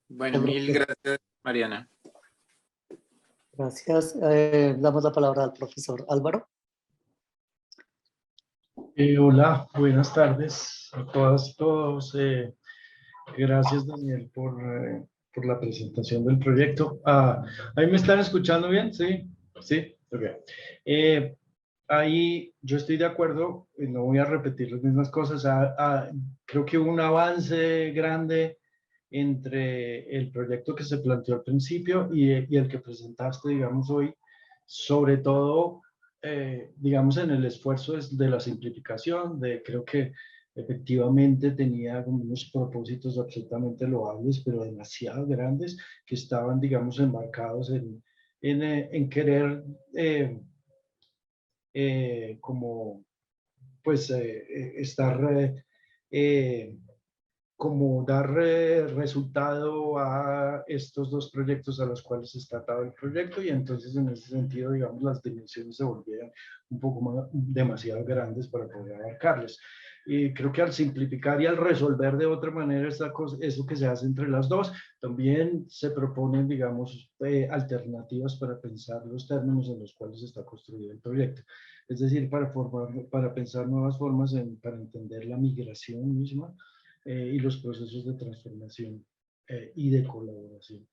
Bueno, mil gracias, Mariana. Gracias. Damos la palabra al profesor Álvaro. Hola, buenas tardes a todas y todos. Gracias, Daniel, por la presentación del proyecto. ¿Ahí me están escuchando bien? Sí, sí, ok. Ahí yo estoy de acuerdo, no voy a repetir las mismas cosas. Creo que hubo un avance grande entre el proyecto que se planteó al principio y el que presentaste, digamos, hoy, sobre todo, digamos, en el esfuerzo de la simplificación, creo que efectivamente tenía unos propósitos absolutamente loables, pero demasiado grandes, que estaban, digamos, enmarcados en querer como, pues, estar como dar resultado a estos dos proyectos a los cuales está atado el proyecto, y entonces en ese sentido, digamos, las dimensiones se volvían un poco más, demasiado grandes para poder abarcarles. Y creo que al simplificar y al resolver de otra manera esta cosa, eso que se hace entre las dos, también se proponen, digamos, alternativas para pensar los términos en los cuales está construido el proyecto. Es decir, para pensar nuevas formas para entender la migración misma, y los procesos de transformación y de colaboración.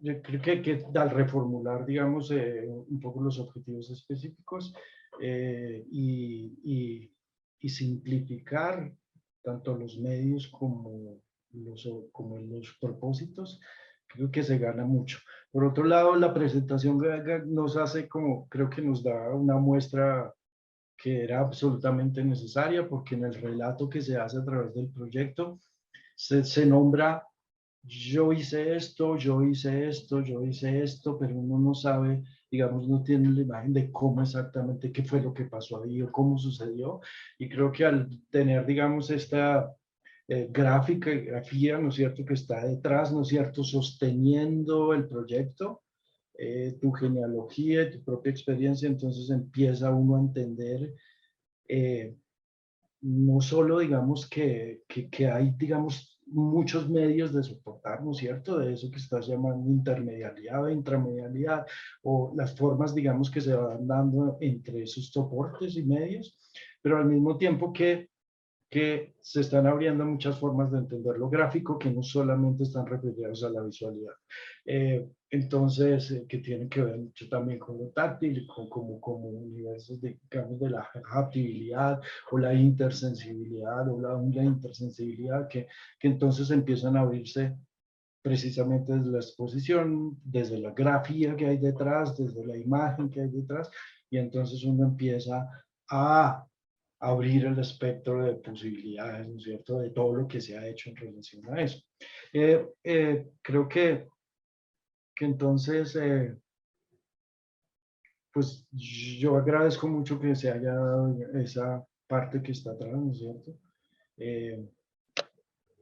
Yo creo que al reformular, digamos, un poco los objetivos específicos y simplificar tanto los medios como los propósitos, creo que se gana mucho. Por otro lado, la presentación nos hace como, creo que nos da una muestra que era absolutamente necesaria, porque en el relato que se hace a través del proyecto se nombra: yo hice esto, yo hice esto, yo hice esto, pero uno no sabe, digamos, no tiene la imagen de cómo exactamente, qué fue lo que pasó ahí o cómo sucedió. Y creo que al tener, digamos, esta grafía, ¿no es cierto?, que está detrás, ¿no es cierto?, sosteniendo el proyecto, tu genealogía y tu propia experiencia, entonces empieza uno a entender no solo, digamos, que hay, digamos, muchos medios de soportar, ¿no es cierto?, de eso que estás llamando intermedialidad o intramedialidad, o las formas, digamos, que se van dando entre esos soportes y medios, pero al mismo tiempo que se están abriendo muchas formas de entender lo gráfico que no solamente están referidos a la visualidad. Entonces, que tienen que ver mucho también con lo táctil, como universos, digamos, de la haptibilidad o la intersensibilidad o la intersensibilidad, que entonces empiezan a abrirse precisamente desde la exposición, desde la grafía que hay detrás, desde la imagen que hay detrás, y entonces uno empieza a abrir el espectro de posibilidades, ¿no es cierto?, de todo lo que se ha hecho en relación a eso. Creo que entonces, pues yo agradezco mucho que se haya dado esa parte que está atrás, ¿no es cierto?,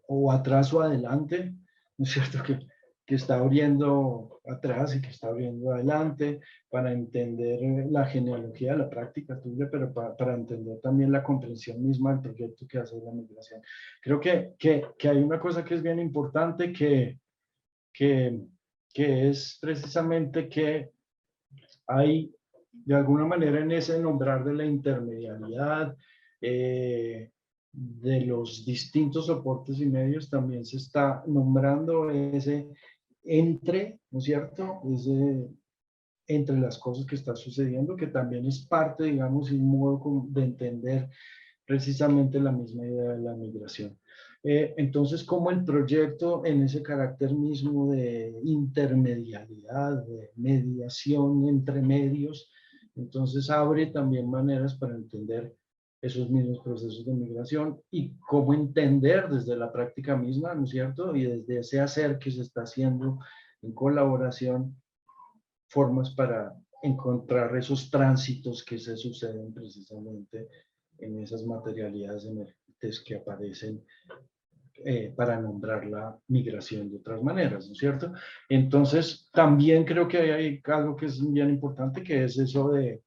o atrás o adelante, ¿no es cierto?, que está abriendo atrás y que está abriendo adelante, para entender la genealogía de la práctica tuya, pero para entender también la comprensión misma del proyecto que hace la migración. Creo que hay una cosa que es bien importante, que es precisamente que hay, de alguna manera, en ese nombrar de la intermedialidad, de los distintos soportes y medios, también se está nombrando ese entre, ¿no es cierto?, ese entre las cosas que está sucediendo, que también es parte, digamos, y un modo de entender precisamente la misma idea de la migración. Entonces, como el proyecto en ese carácter mismo de intermedialidad, de mediación entre medios, entonces abre también maneras para entender esos mismos procesos de migración y cómo entender desde la práctica misma, ¿no es cierto? Y desde ese hacer que se está haciendo en colaboración, formas para encontrar esos tránsitos que se suceden precisamente en esas materialidades emergentes que aparecen para nombrar la migración de otras maneras, ¿no es cierto? Entonces, también creo que hay algo que es bien importante, que es eso de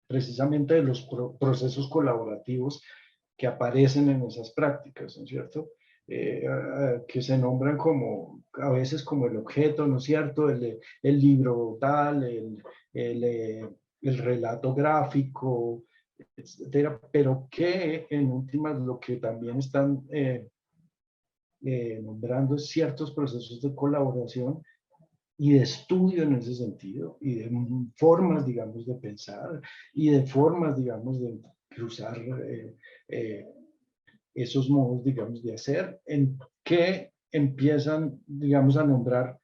precisamente de los procesos colaborativos que aparecen en esas prácticas, ¿no es cierto? Que se nombran como, a veces como el objeto, ¿no es cierto? El libro tal, el relato gráfico, etcétera, pero que en últimas lo que también están nombrando ciertos procesos de colaboración y de estudio en ese sentido, y de formas, digamos, de pensar, y de formas, digamos, de cruzar esos modos, digamos, de hacer, en que empiezan, digamos, a nombrar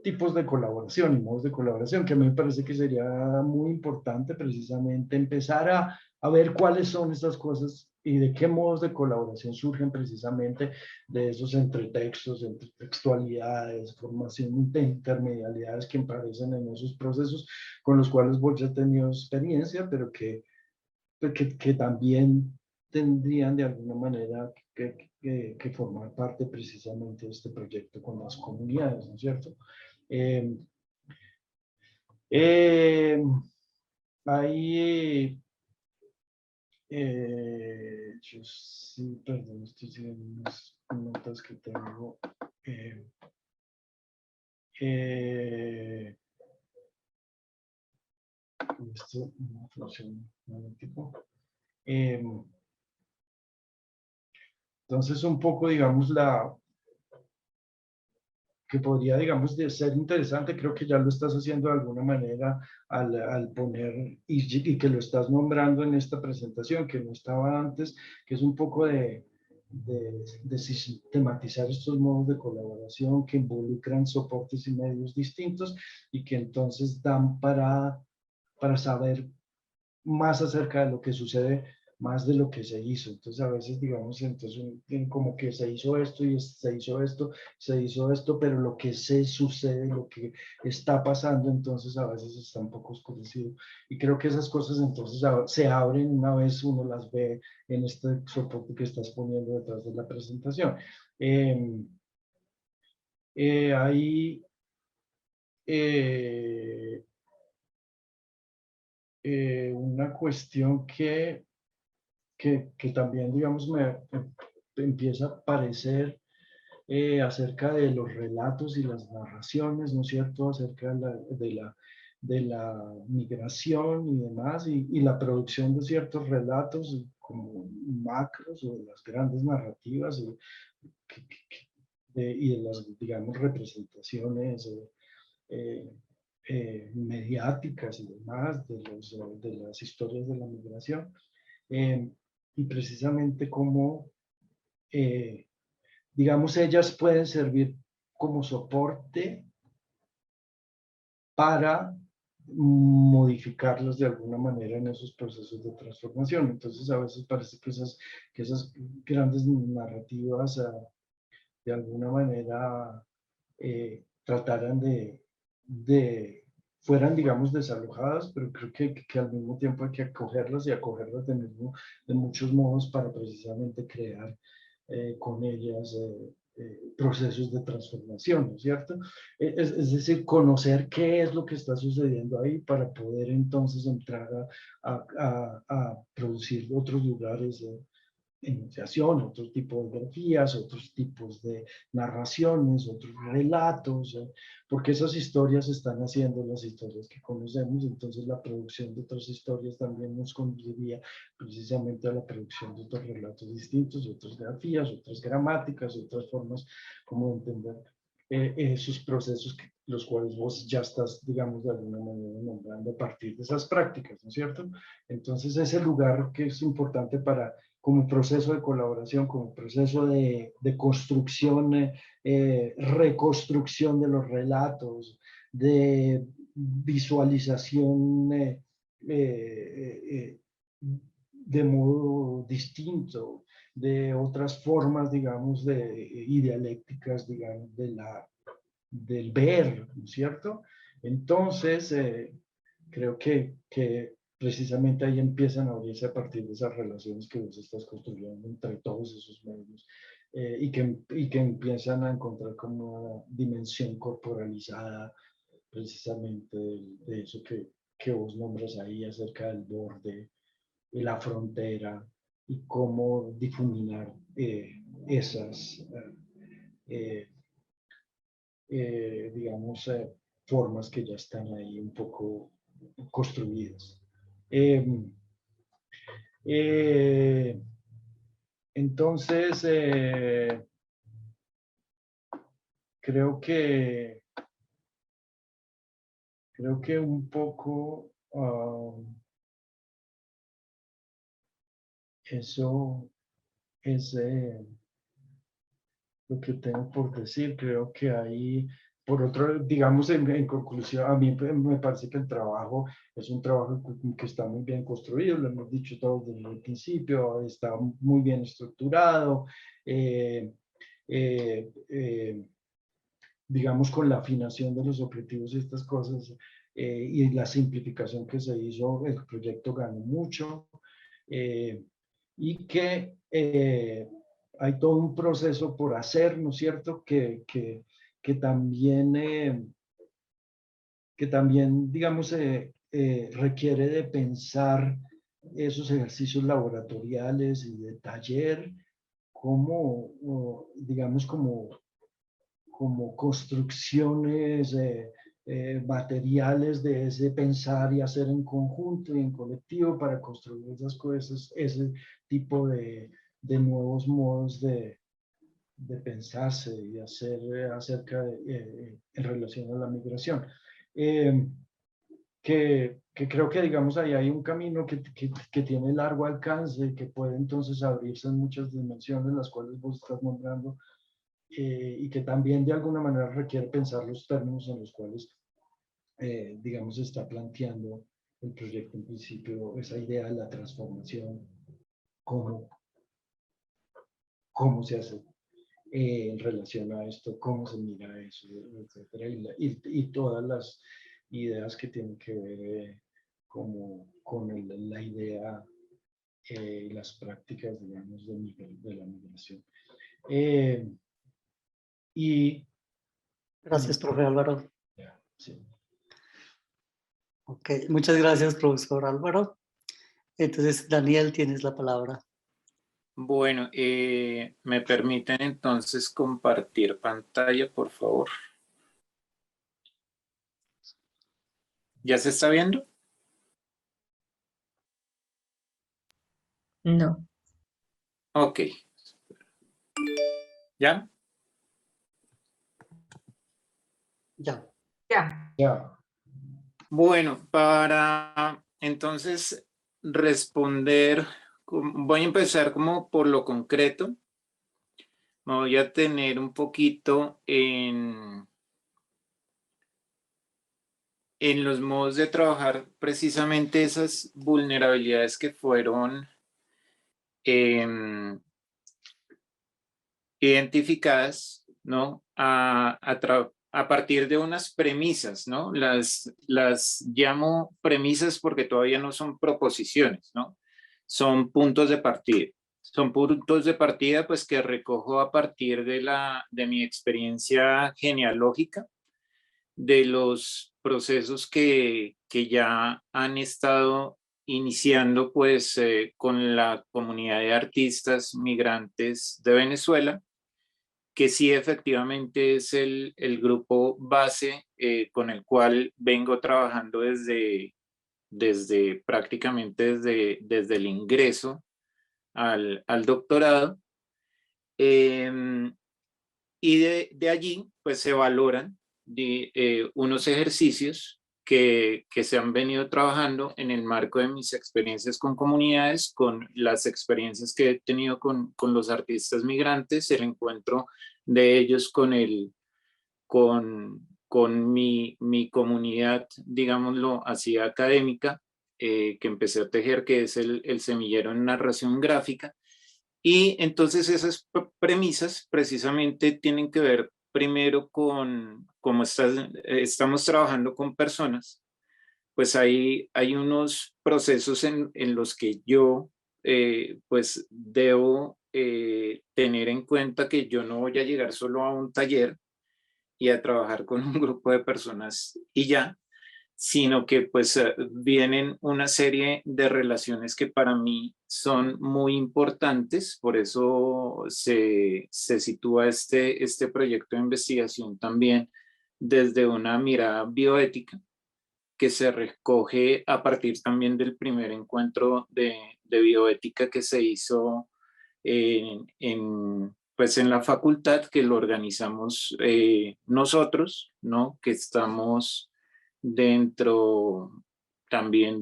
tipos de colaboración y modos de colaboración, que a mí me parece que sería muy importante precisamente empezar a ver cuáles son estas cosas y de qué modos de colaboración surgen precisamente de esos entretextos, entretextualidades, formación de intermedialidades que aparecen en esos procesos con los cuales vos ya has tenido experiencia, pero que también tendrían de alguna manera que formar parte precisamente de este proyecto con las comunidades, ¿no es cierto? Ahí, yo sí, perdón, estoy siguiendo unas notas que tengo. Esto no funciona, un tipo. Entonces, un poco, digamos, que podría, digamos, de ser interesante, creo que ya lo estás haciendo de alguna manera al poner, y que lo estás nombrando en esta presentación, que no estaba antes, que es un poco de sistematizar estos modos de colaboración que involucran soportes y medios distintos y que entonces dan para saber más acerca de lo que sucede, más de lo que se hizo. Entonces, a veces, digamos, entonces como que se hizo esto y se hizo esto, pero lo que se sucede, lo que está pasando, entonces a veces está un poco oscurecido. Y creo que esas cosas entonces se abren una vez uno las ve en este soporte que estás poniendo detrás de la presentación. Ahí una cuestión que también, digamos, me empieza a parecer acerca de los relatos y las narraciones, ¿no es cierto?, acerca de la migración y demás, y la producción de ciertos relatos como macros o de las grandes narrativas y de las, digamos, representaciones mediáticas y demás de las historias de la migración. Y precisamente como, digamos, ellas pueden servir como soporte para modificarlos de alguna manera en esos procesos de transformación. Entonces, a veces parece que esas grandes narrativas de alguna manera trataran fueran, digamos, desalojadas, pero creo que al mismo tiempo hay que acogerlas y acogerlas de muchos modos para precisamente crear con ellas procesos de transformación, ¿no es cierto? Es decir, conocer qué es lo que está sucediendo ahí para poder entonces entrar a producir otros lugares enunciación, otro tipo de grafías, otros tipos de narraciones, otros relatos, porque esas historias están haciendo las historias que conocemos, entonces la producción de otras historias también nos conduciría precisamente a la producción de otros relatos distintos, otras grafías, otras gramáticas, otras formas como de entender esos procesos los cuales vos ya estás, digamos, de alguna manera nombrando a partir de esas prácticas, ¿no es cierto? Entonces ese lugar que es importante para como proceso de colaboración, como proceso de construcción, reconstrucción de los relatos, de visualización de modo distinto, de otras formas, digamos, y dialécticas, digamos, del ver, ¿no es cierto? Entonces, creo que precisamente ahí empiezan a abrirse a partir de esas relaciones que vos estás construyendo entre todos esos medios y que empiezan a encontrar como una dimensión corporalizada precisamente de eso que vos nombras ahí acerca del borde y la frontera y cómo difuminar esas, digamos, formas que ya están ahí un poco construidas. Entonces, creo que un poco eso es lo que tengo por decir. Creo que ahí, por otro, digamos, en conclusión, a mí me parece que el trabajo es un trabajo que está muy bien construido, lo hemos dicho todos desde el principio, está muy bien estructurado, digamos, con la afinación de los objetivos y estas cosas, y la simplificación que se hizo, el proyecto ganó mucho, y que hay todo un proceso por hacer, ¿no es cierto?, que también, digamos, requiere de pensar esos ejercicios laboratoriales y de taller como, digamos, como construcciones materiales de ese pensar y hacer en conjunto y en colectivo para construir esas cosas, ese tipo de nuevos modos de pensarse y de hacer acerca en relación a la migración. Que creo que, digamos, ahí hay un camino que tiene largo alcance, que puede entonces abrirse en muchas dimensiones, las cuales vos estás nombrando, y que también de alguna manera requiere pensar los términos en los cuales, digamos, se está planteando el proyecto en principio, esa idea de la transformación, cómo se hace en relación a esto, cómo se mira eso, etcétera, y todas las ideas que tienen que ver como con la idea y las prácticas, digamos, de la migración. Gracias, profe Álvaro. Sí. Ok, muchas gracias, profesor Álvaro. Entonces, Daniel, tienes la palabra. Bueno, ¿me permiten entonces compartir pantalla, por favor? ¿Ya se está viendo? No. Ok. ¿Ya? Ya. Ya. Ya. Bueno, para entonces responder, voy a empezar como por lo concreto. Me voy a tener un poquito en los modos de trabajar precisamente esas vulnerabilidades que fueron identificadas, ¿no? A partir de unas premisas, ¿no? Las llamo premisas porque todavía no son proposiciones, ¿no? Son puntos de partida. Son puntos de partida pues que recojo a partir de mi experiencia genealógica, de los procesos que ya han estado iniciando pues con la comunidad de artistas migrantes de Venezuela, que sí efectivamente es el grupo base con el cual vengo trabajando prácticamente desde el ingreso al doctorado. Y de allí pues se valoran unos ejercicios que se han venido trabajando en el marco de mis experiencias con comunidades, con las experiencias que he tenido con los artistas migrantes, el encuentro de ellos con mi comunidad, digámoslo así, académica, que empecé a tejer, que es el semillero en narración gráfica. Y entonces esas premisas precisamente tienen que ver primero con cómo estamos trabajando con personas, pues hay unos procesos en los que yo pues debo tener en cuenta que yo no voy a llegar solo a un taller y a trabajar con un grupo de personas y ya, sino que pues vienen una serie de relaciones que para mí son muy importantes, por eso se sitúa este proyecto de investigación también desde una mirada bioética que se recoge a partir también del primer encuentro de bioética que se hizo pues en la facultad, que lo organizamos nosotros, ¿no? Que estamos dentro también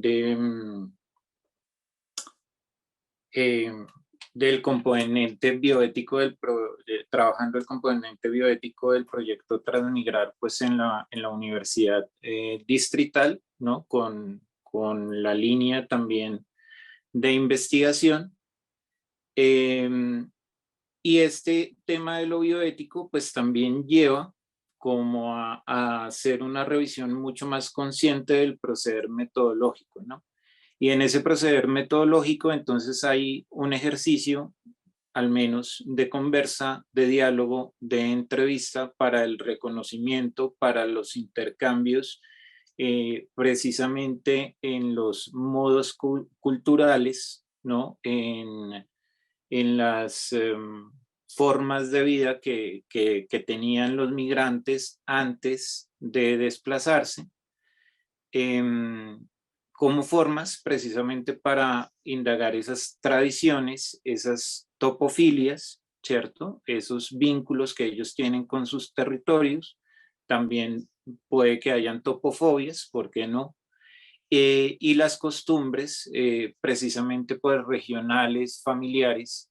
eh, del componente bioético trabajando el componente bioético del proyecto Transmigrar, pues en la universidad distrital, ¿no? Con la línea también de investigación. Y este tema de lo bioético, pues también lleva como a hacer una revisión mucho más consciente del proceder metodológico, ¿no? Y en ese proceder metodológico, entonces hay un ejercicio, al menos de conversa, de diálogo, de entrevista para el reconocimiento, para los intercambios, precisamente en los modos culturales, ¿no? En las formas de vida que tenían los migrantes antes de desplazarse, como formas precisamente para indagar esas tradiciones, esas topofilias, ¿cierto? Esos vínculos que ellos tienen con sus territorios. También puede que hayan topofobias, ¿por qué no? Y las costumbres, precisamente pues regionales, familiares,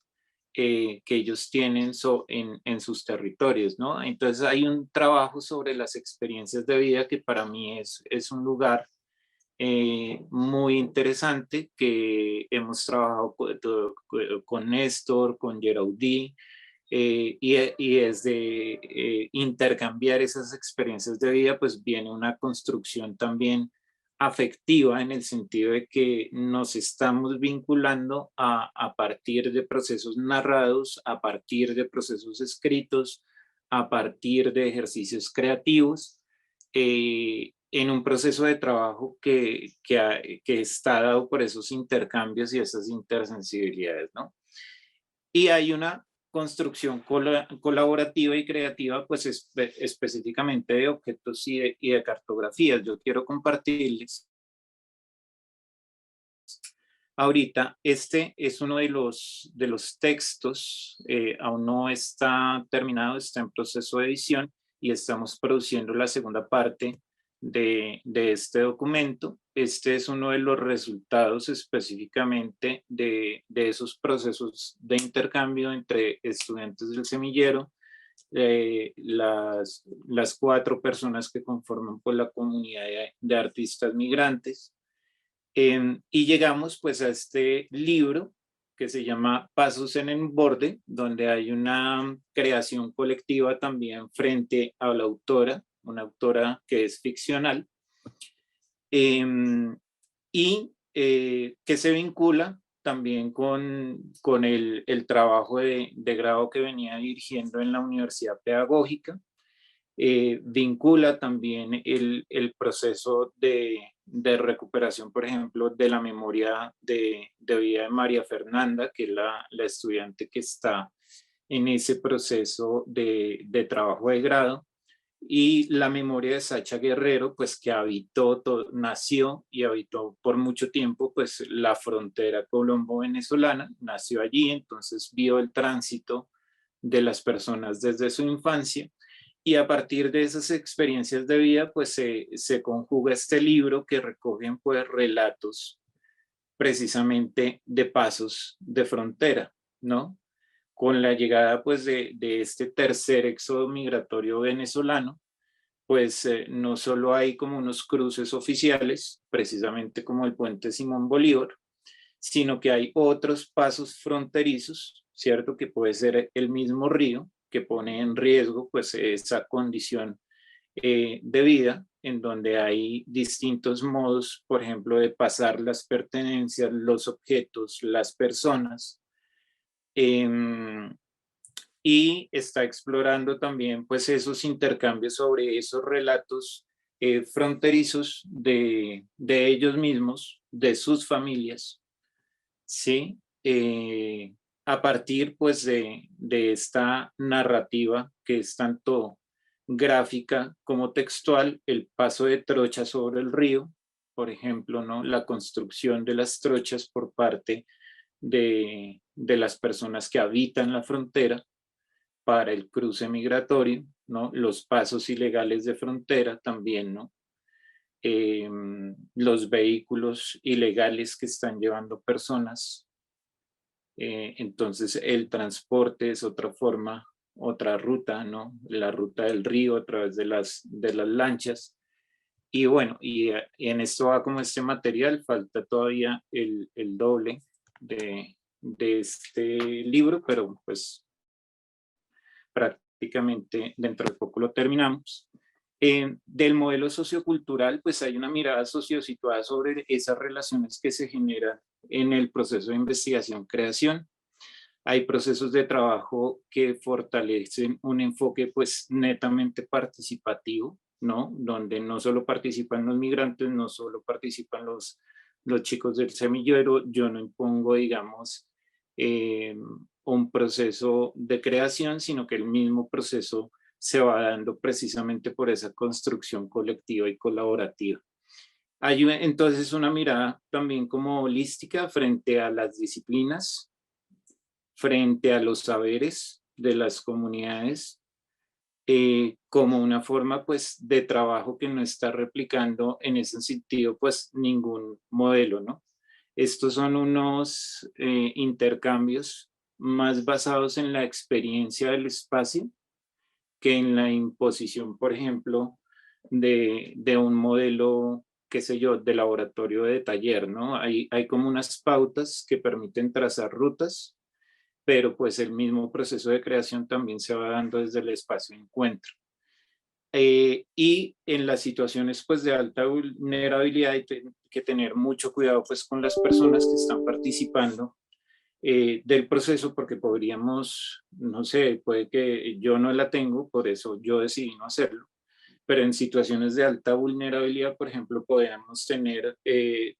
que ellos tienen en sus territorios, ¿no? Entonces hay un trabajo sobre las experiencias de vida que para mí es un lugar muy interesante, que hemos trabajado con Néstor, con Geraudí, y desde intercambiar esas experiencias de vida, pues viene una construcción también afectiva, en el sentido de que nos estamos vinculando a partir de procesos narrados, a partir de procesos escritos, a partir de ejercicios creativos, en un proceso de trabajo que está dado por esos intercambios y esas intersensibilidades, ¿no? Y hay una construcción colaborativa y creativa, pues específicamente de objetos y de cartografías. Yo quiero compartirles ahorita, este es uno de los textos, aún no está terminado, está en proceso de edición y estamos produciendo la segunda parte de este documento. Este es uno de los resultados específicamente de esos procesos de intercambio entre estudiantes del semillero, las 4 personas que conforman pues, la comunidad de artistas migrantes. Y llegamos pues a este libro que se llama Pasos en el Borde, donde hay una creación colectiva también frente a la autora, una autora que es ficcional, y que se vincula también con el trabajo de grado que venía dirigiendo en la Universidad Pedagógica. Vincula también el proceso de recuperación, por ejemplo, de la memoria de vida de María Fernanda, que es la estudiante que está en ese proceso de trabajo de grado, y la memoria de Sacha Guerrero, pues que nació y habitó por mucho tiempo pues la frontera colombo-venezolana, nació allí, entonces vio el tránsito de las personas desde su infancia. Y a partir de esas experiencias de vida, pues se conjuga este libro que recogen pues relatos precisamente de pasos de frontera, ¿no? Con la llegada pues de este tercer éxodo migratorio venezolano, pues no solo hay como unos cruces oficiales, precisamente como el puente Simón Bolívar, sino que hay otros pasos fronterizos, ¿cierto? Que puede ser el mismo río, que pone en riesgo pues esa condición de vida, en donde hay distintos modos, por ejemplo, de pasar las pertenencias, los objetos, las personas, y está explorando también pues esos intercambios sobre esos relatos fronterizos de ellos mismos, de sus familias, ¿sí? A partir pues de esta narrativa que es tanto gráfica como textual, el paso de trochas sobre el río, por ejemplo, ¿no? La construcción de las trochas por parte de las personas que habitan la frontera para el cruce migratorio, ¿no? Los pasos ilegales de frontera también, ¿no? Los vehículos ilegales que están llevando personas. Entonces el transporte es otra forma, otra ruta, ¿no? La ruta del río a través de las lanchas. Y bueno, y en esto va como este material, falta todavía el doble de este libro, pero pues prácticamente dentro de poco lo terminamos. Del modelo sociocultural, pues hay una mirada sociosituada sobre esas relaciones que se generan en el proceso de investigación-creación. Hay procesos de trabajo que fortalecen un enfoque pues netamente participativo, ¿no? Donde no solo participan los migrantes, no solo participan los chicos del semillero, yo no impongo, digamos, un proceso de creación, sino que el mismo proceso se va dando precisamente por esa construcción colectiva y colaborativa. Hay entonces una mirada también como holística frente a las disciplinas, frente a los saberes de las comunidades, como una forma pues de trabajo que no está replicando en ese sentido pues ningún modelo, ¿no? Estos son unos intercambios más basados en la experiencia del espacio que en la imposición, por ejemplo, de un modelo, qué sé yo, de laboratorio de taller, ¿no? Hay como unas pautas que permiten trazar rutas, pero pues el mismo proceso de creación también se va dando desde el espacio de encuentro. Y en las situaciones pues de alta vulnerabilidad hay que tener mucho cuidado pues con las personas que están participando del proceso, porque podríamos, no sé, puede que yo no la tengo, por eso yo decidí no hacerlo, pero en situaciones de alta vulnerabilidad, por ejemplo, podríamos tener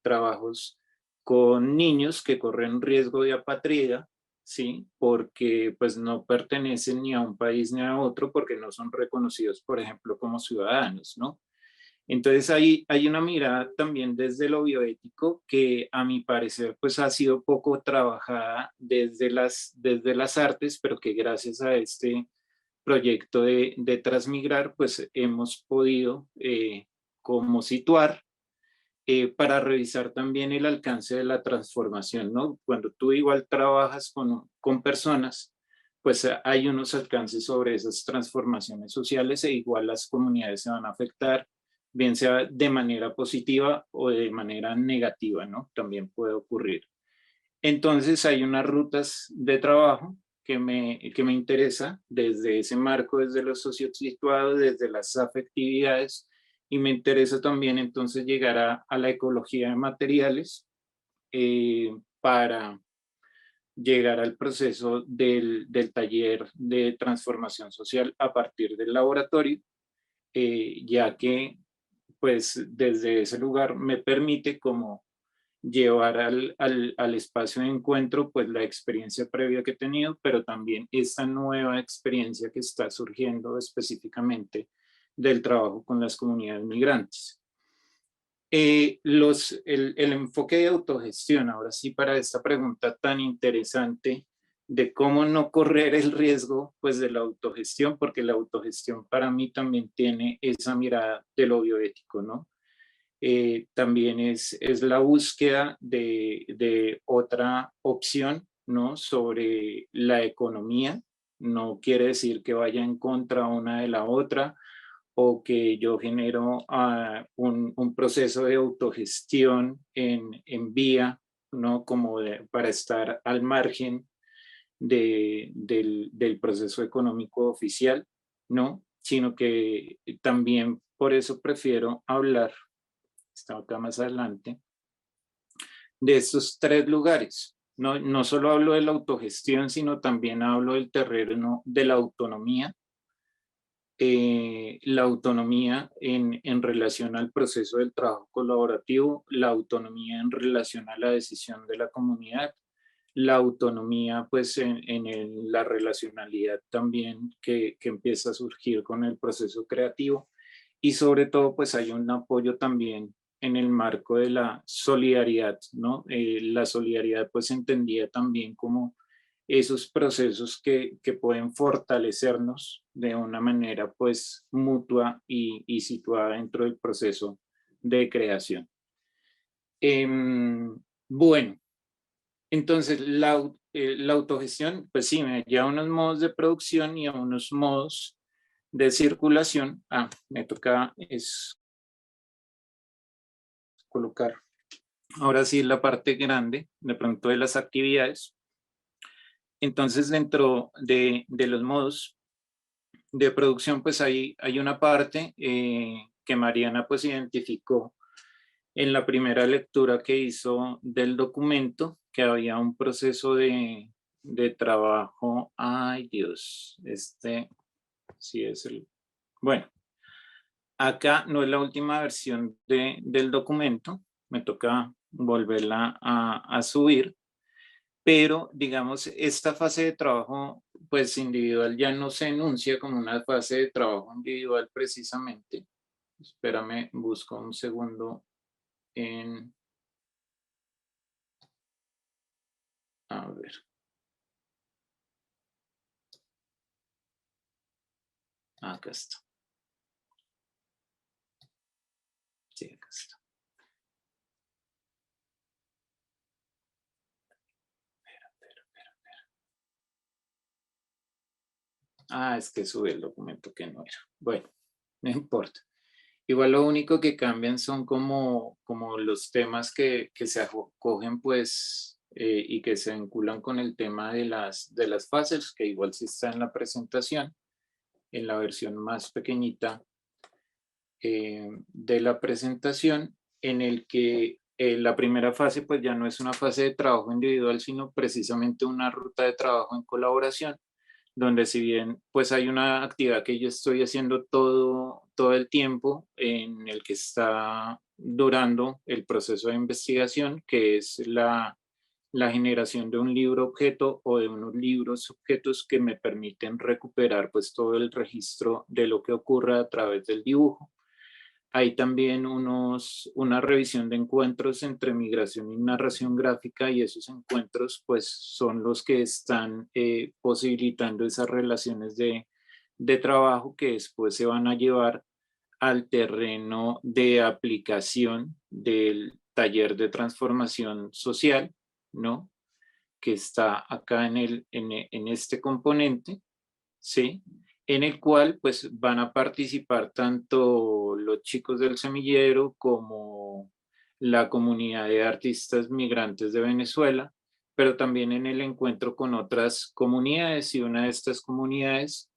trabajos con niños que corren riesgo de apatrida, ¿sí? Porque pues no pertenecen ni a un país ni a otro, porque no son reconocidos, por ejemplo, como ciudadanos, ¿no? Entonces hay una mirada también desde lo bioético que a mi parecer pues ha sido poco trabajada desde las artes, pero que gracias a este proyecto de Transmigrar pues hemos podido como situar para revisar también el alcance de la transformación, ¿no? Cuando tú igual trabajas con personas, pues hay unos alcances sobre esas transformaciones sociales e igual las comunidades se van a afectar, bien sea de manera positiva o de manera negativa, ¿no? También puede ocurrir. Entonces hay unas rutas de trabajo que me interesa desde ese marco, desde lo sociosituado, desde las afectividades, y me interesa también entonces llegar a la ecología de materiales para llegar al proceso del taller de transformación social a partir del laboratorio, ya que pues desde ese lugar me permite como llevar al espacio de encuentro pues la experiencia previa que he tenido, pero también esta nueva experiencia que está surgiendo específicamente del trabajo con las comunidades migrantes. El enfoque de autogestión, ahora sí para esta pregunta tan interesante de cómo no correr el riesgo pues de la autogestión, porque la autogestión para mí también tiene esa mirada de lo bioético, ¿no? También es la búsqueda de otra opción, ¿no? Sobre la economía. No quiere decir que vaya en contra una de la otra o que yo genero un proceso de autogestión en vía, ¿no? Como para estar al margen del proceso económico oficial, ¿no? Sino que también por eso prefiero hablar, está acá más adelante, de estos tres lugares. No solo hablo de la autogestión, sino también hablo del terreno de la autonomía en relación al proceso del trabajo colaborativo, la autonomía en relación a la decisión de la comunidad, la autonomía pues en la relacionalidad también que empieza a surgir con el proceso creativo y sobre todo pues hay un apoyo también en el marco de la solidaridad, ¿no? La solidaridad pues entendida también como esos procesos que pueden fortalecernos de una manera pues mutua y situada dentro del proceso de creación. Bueno, entonces la autogestión pues sí me lleva a unos modos de producción y a unos modos de circulación. Me toca es colocar ahora sí la parte grande de pronto de las actividades. Entonces dentro de los modos de producción pues hay una parte que Mariana pues identificó en la primera lectura que hizo del documento, que había un proceso de trabajo. Ay Dios, sí es bueno, acá no es la última versión del documento, me toca volverla a subir, pero digamos, esta fase de trabajo pues individual ya no se enuncia como una fase de trabajo individual precisamente. Espérame, busco un segundo a ver. Acá está. Sí, acá está. Es que sube el documento que no era. Bueno, no importa. Igual lo único que cambian son como los temas que se acogen pues y que se vinculan con el tema de las fases, que igual sí está en la presentación, en la versión más pequeñita de la presentación, en el que la primera fase pues ya no es una fase de trabajo individual, sino precisamente una ruta de trabajo en colaboración, donde si bien pues hay una actividad que yo estoy haciendo todo el tiempo en el que está durando el proceso de investigación, que es la generación de un libro objeto o de unos libros objetos que me permiten recuperar pues todo el registro de lo que ocurre a través del dibujo. Hay también una revisión de encuentros entre migración y narración gráfica, y esos encuentros pues son los que están posibilitando esas relaciones de trabajo que después se van a llevar al terreno de aplicación del taller de transformación social, ¿no? Que está acá en este componente, ¿sí? En el cual pues van a participar tanto los chicos del semillero como la comunidad de artistas migrantes de Venezuela, pero también en el encuentro con otras comunidades, y una de estas comunidades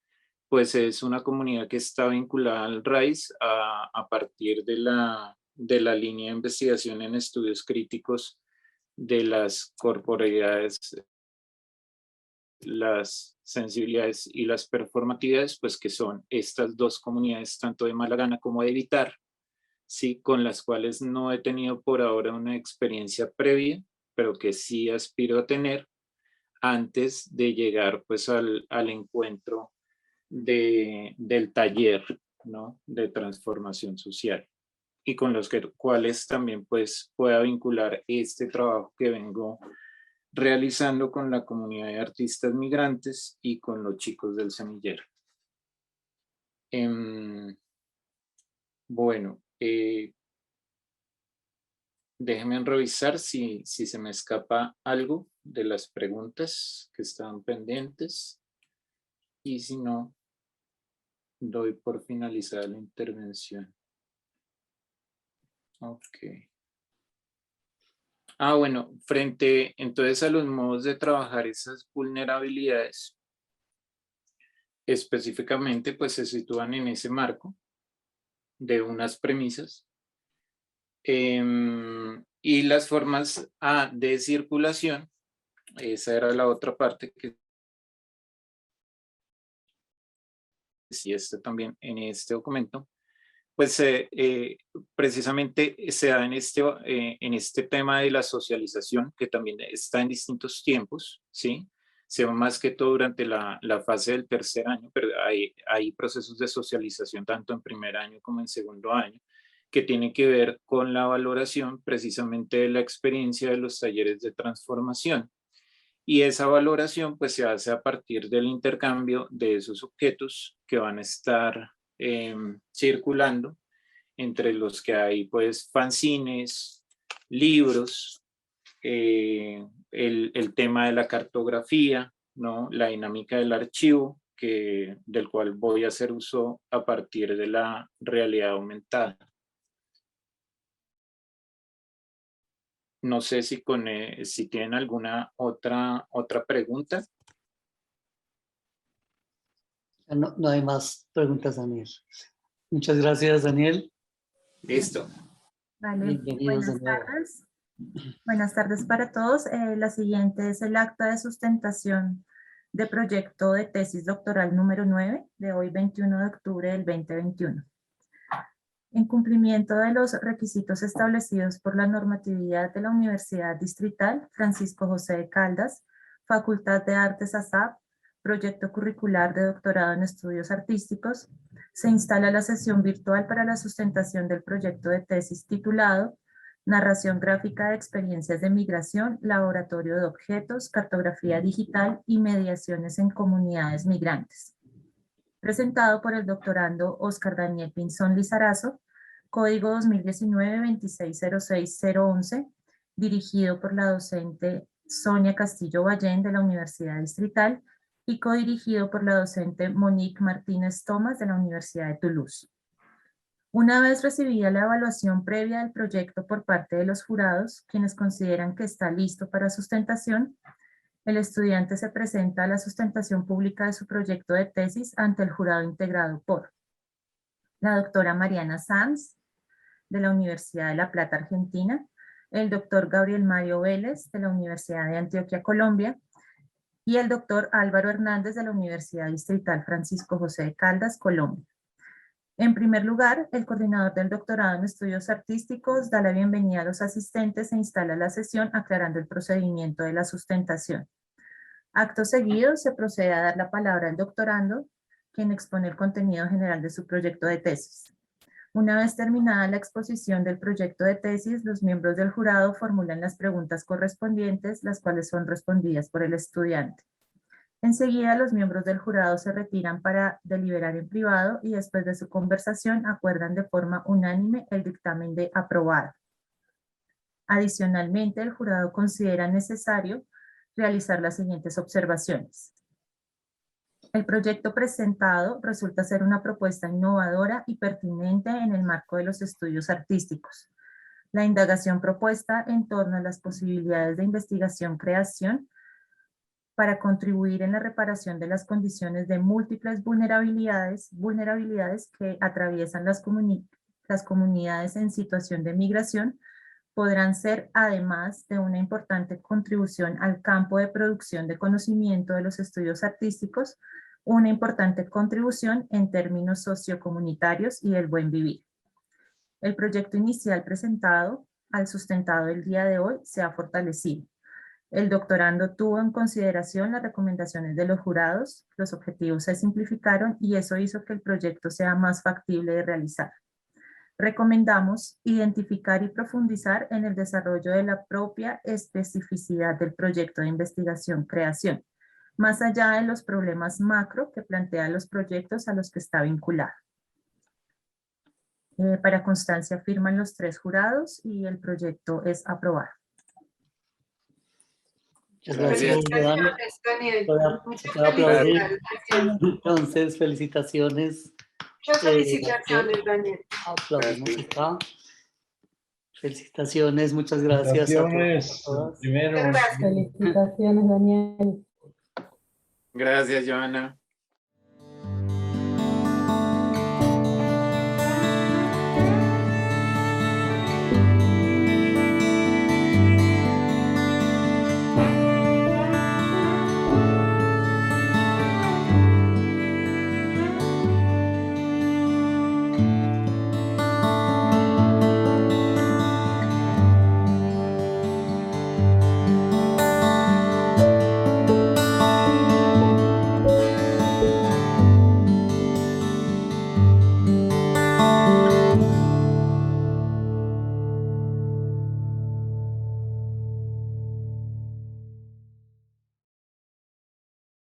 pues es una comunidad que está vinculada al RAIS a partir de la línea de investigación en estudios críticos de las corporeidades, las sensibilidades y las performatividades, pues que son estas dos comunidades, tanto de Malagana como de Vitar, sí, con las cuales no he tenido por ahora una experiencia previa, pero que sí aspiro a tener antes de llegar pues al encuentro del taller, ¿no? De transformación social, y con los cuales también pues pueda vincular este trabajo que vengo realizando con la comunidad de artistas migrantes y con los chicos del semillero. Bueno, déjenme revisar si se me escapa algo de las preguntas que estaban pendientes, y si no, doy por finalizada la intervención. Ok. Bueno, frente entonces a los modos de trabajar esas vulnerabilidades, específicamente pues se sitúan en ese marco de unas premisas, y las formas de circulación, esa era la otra parte que sí está también en este documento, pues precisamente se da en este tema de la socialización, que también está en distintos tiempos, ¿sí? Se va más que todo durante la fase del tercer año, pero hay procesos de socialización tanto en primer año como en segundo año, que tienen que ver con la valoración precisamente de la experiencia de los talleres de transformación. Y esa valoración pues se hace a partir del intercambio de esos objetos que van a estar circulando, entre los que hay pues fanzines, libros, el tema de la cartografía, ¿no? La dinámica del archivo, del cual voy a hacer uso a partir de la realidad aumentada. No sé si tienen alguna otra pregunta. No hay más preguntas, Daniel. Muchas gracias, Daniel. Listo. Vale, Bienvenidos de buenas nuevo. tardes. Buenas tardes para todos. La siguiente es el acta de sustentación de proyecto de tesis doctoral número 9 de hoy 21 de octubre del 2021. En cumplimiento de los requisitos establecidos por la normatividad de la Universidad Distrital Francisco José de Caldas, Facultad de Artes ASAP, proyecto curricular de doctorado en estudios artísticos, se instala la sesión virtual para la sustentación del proyecto de tesis titulado Narración gráfica de experiencias de migración, laboratorio de objetos, cartografía digital y mediaciones en comunidades migrantes. Presentado por el doctorando Oscar Daniel Pinzón Lizarazo, código 2019-2606011, dirigido por la docente Sonia Castillo Ballén de la Universidad Distrital y codirigido por la docente Monique Martínez Tomás de la Universidad de Toulouse. Una vez recibida la evaluación previa del proyecto por parte de los jurados, quienes consideran que está listo para sustentación, el estudiante se presenta a la sustentación pública de su proyecto de tesis ante el jurado integrado por la doctora Mariana Sanz, de la Universidad de La Plata, Argentina, el doctor Gabriel Mario Vélez, de la Universidad de Antioquia, Colombia, y el doctor Álvaro Hernández, de la Universidad Distrital Francisco José de Caldas, Colombia. En primer lugar, el coordinador del doctorado en estudios artísticos da la bienvenida a los asistentes e instala la sesión aclarando el procedimiento de la sustentación. Acto seguido, se procede a dar la palabra al doctorando, quien expone el contenido general de su proyecto de tesis. Una vez terminada la exposición del proyecto de tesis, los miembros del jurado formulan las preguntas correspondientes, las cuales son respondidas por el estudiante. Enseguida, los miembros del jurado se retiran para deliberar en privado y después de su conversación acuerdan de forma unánime el dictamen de aprobado. Adicionalmente, el jurado considera necesario realizar las siguientes observaciones. El proyecto presentado resulta ser una propuesta innovadora y pertinente en el marco de los estudios artísticos. La indagación propuesta en torno a las posibilidades de investigación-creación para contribuir en la reparación de las condiciones de múltiples vulnerabilidades que atraviesan las comunidades en situación de migración, podrán ser, además de una importante contribución al campo de producción de conocimiento de los estudios artísticos, una importante contribución en términos sociocomunitarios y del buen vivir. El proyecto inicial presentado al sustentado el día de hoy se ha fortalecido. El doctorando tuvo en consideración las recomendaciones de los jurados, los objetivos se simplificaron y eso hizo que el proyecto sea más factible de realizar. Recomendamos identificar y profundizar en el desarrollo de la propia especificidad del proyecto de investigación-creación, más allá de los problemas macro que plantean los proyectos a los que está vinculado. Para constancia firman los 3 jurados y el proyecto es aprobado. Muchas gracias, Giovanna. Felicitaciones, Daniel. Puede- Muchas puede aplaudir. felicitaciones. Entonces, felicitaciones. Muchas felicitaciones, Daniel. Aplaudimos acá. Felicitaciones, muchas gracias a todos. Felicitaciones, A todas. primero. Muchas gracias. Felicitaciones, Daniel. Gracias, Joana.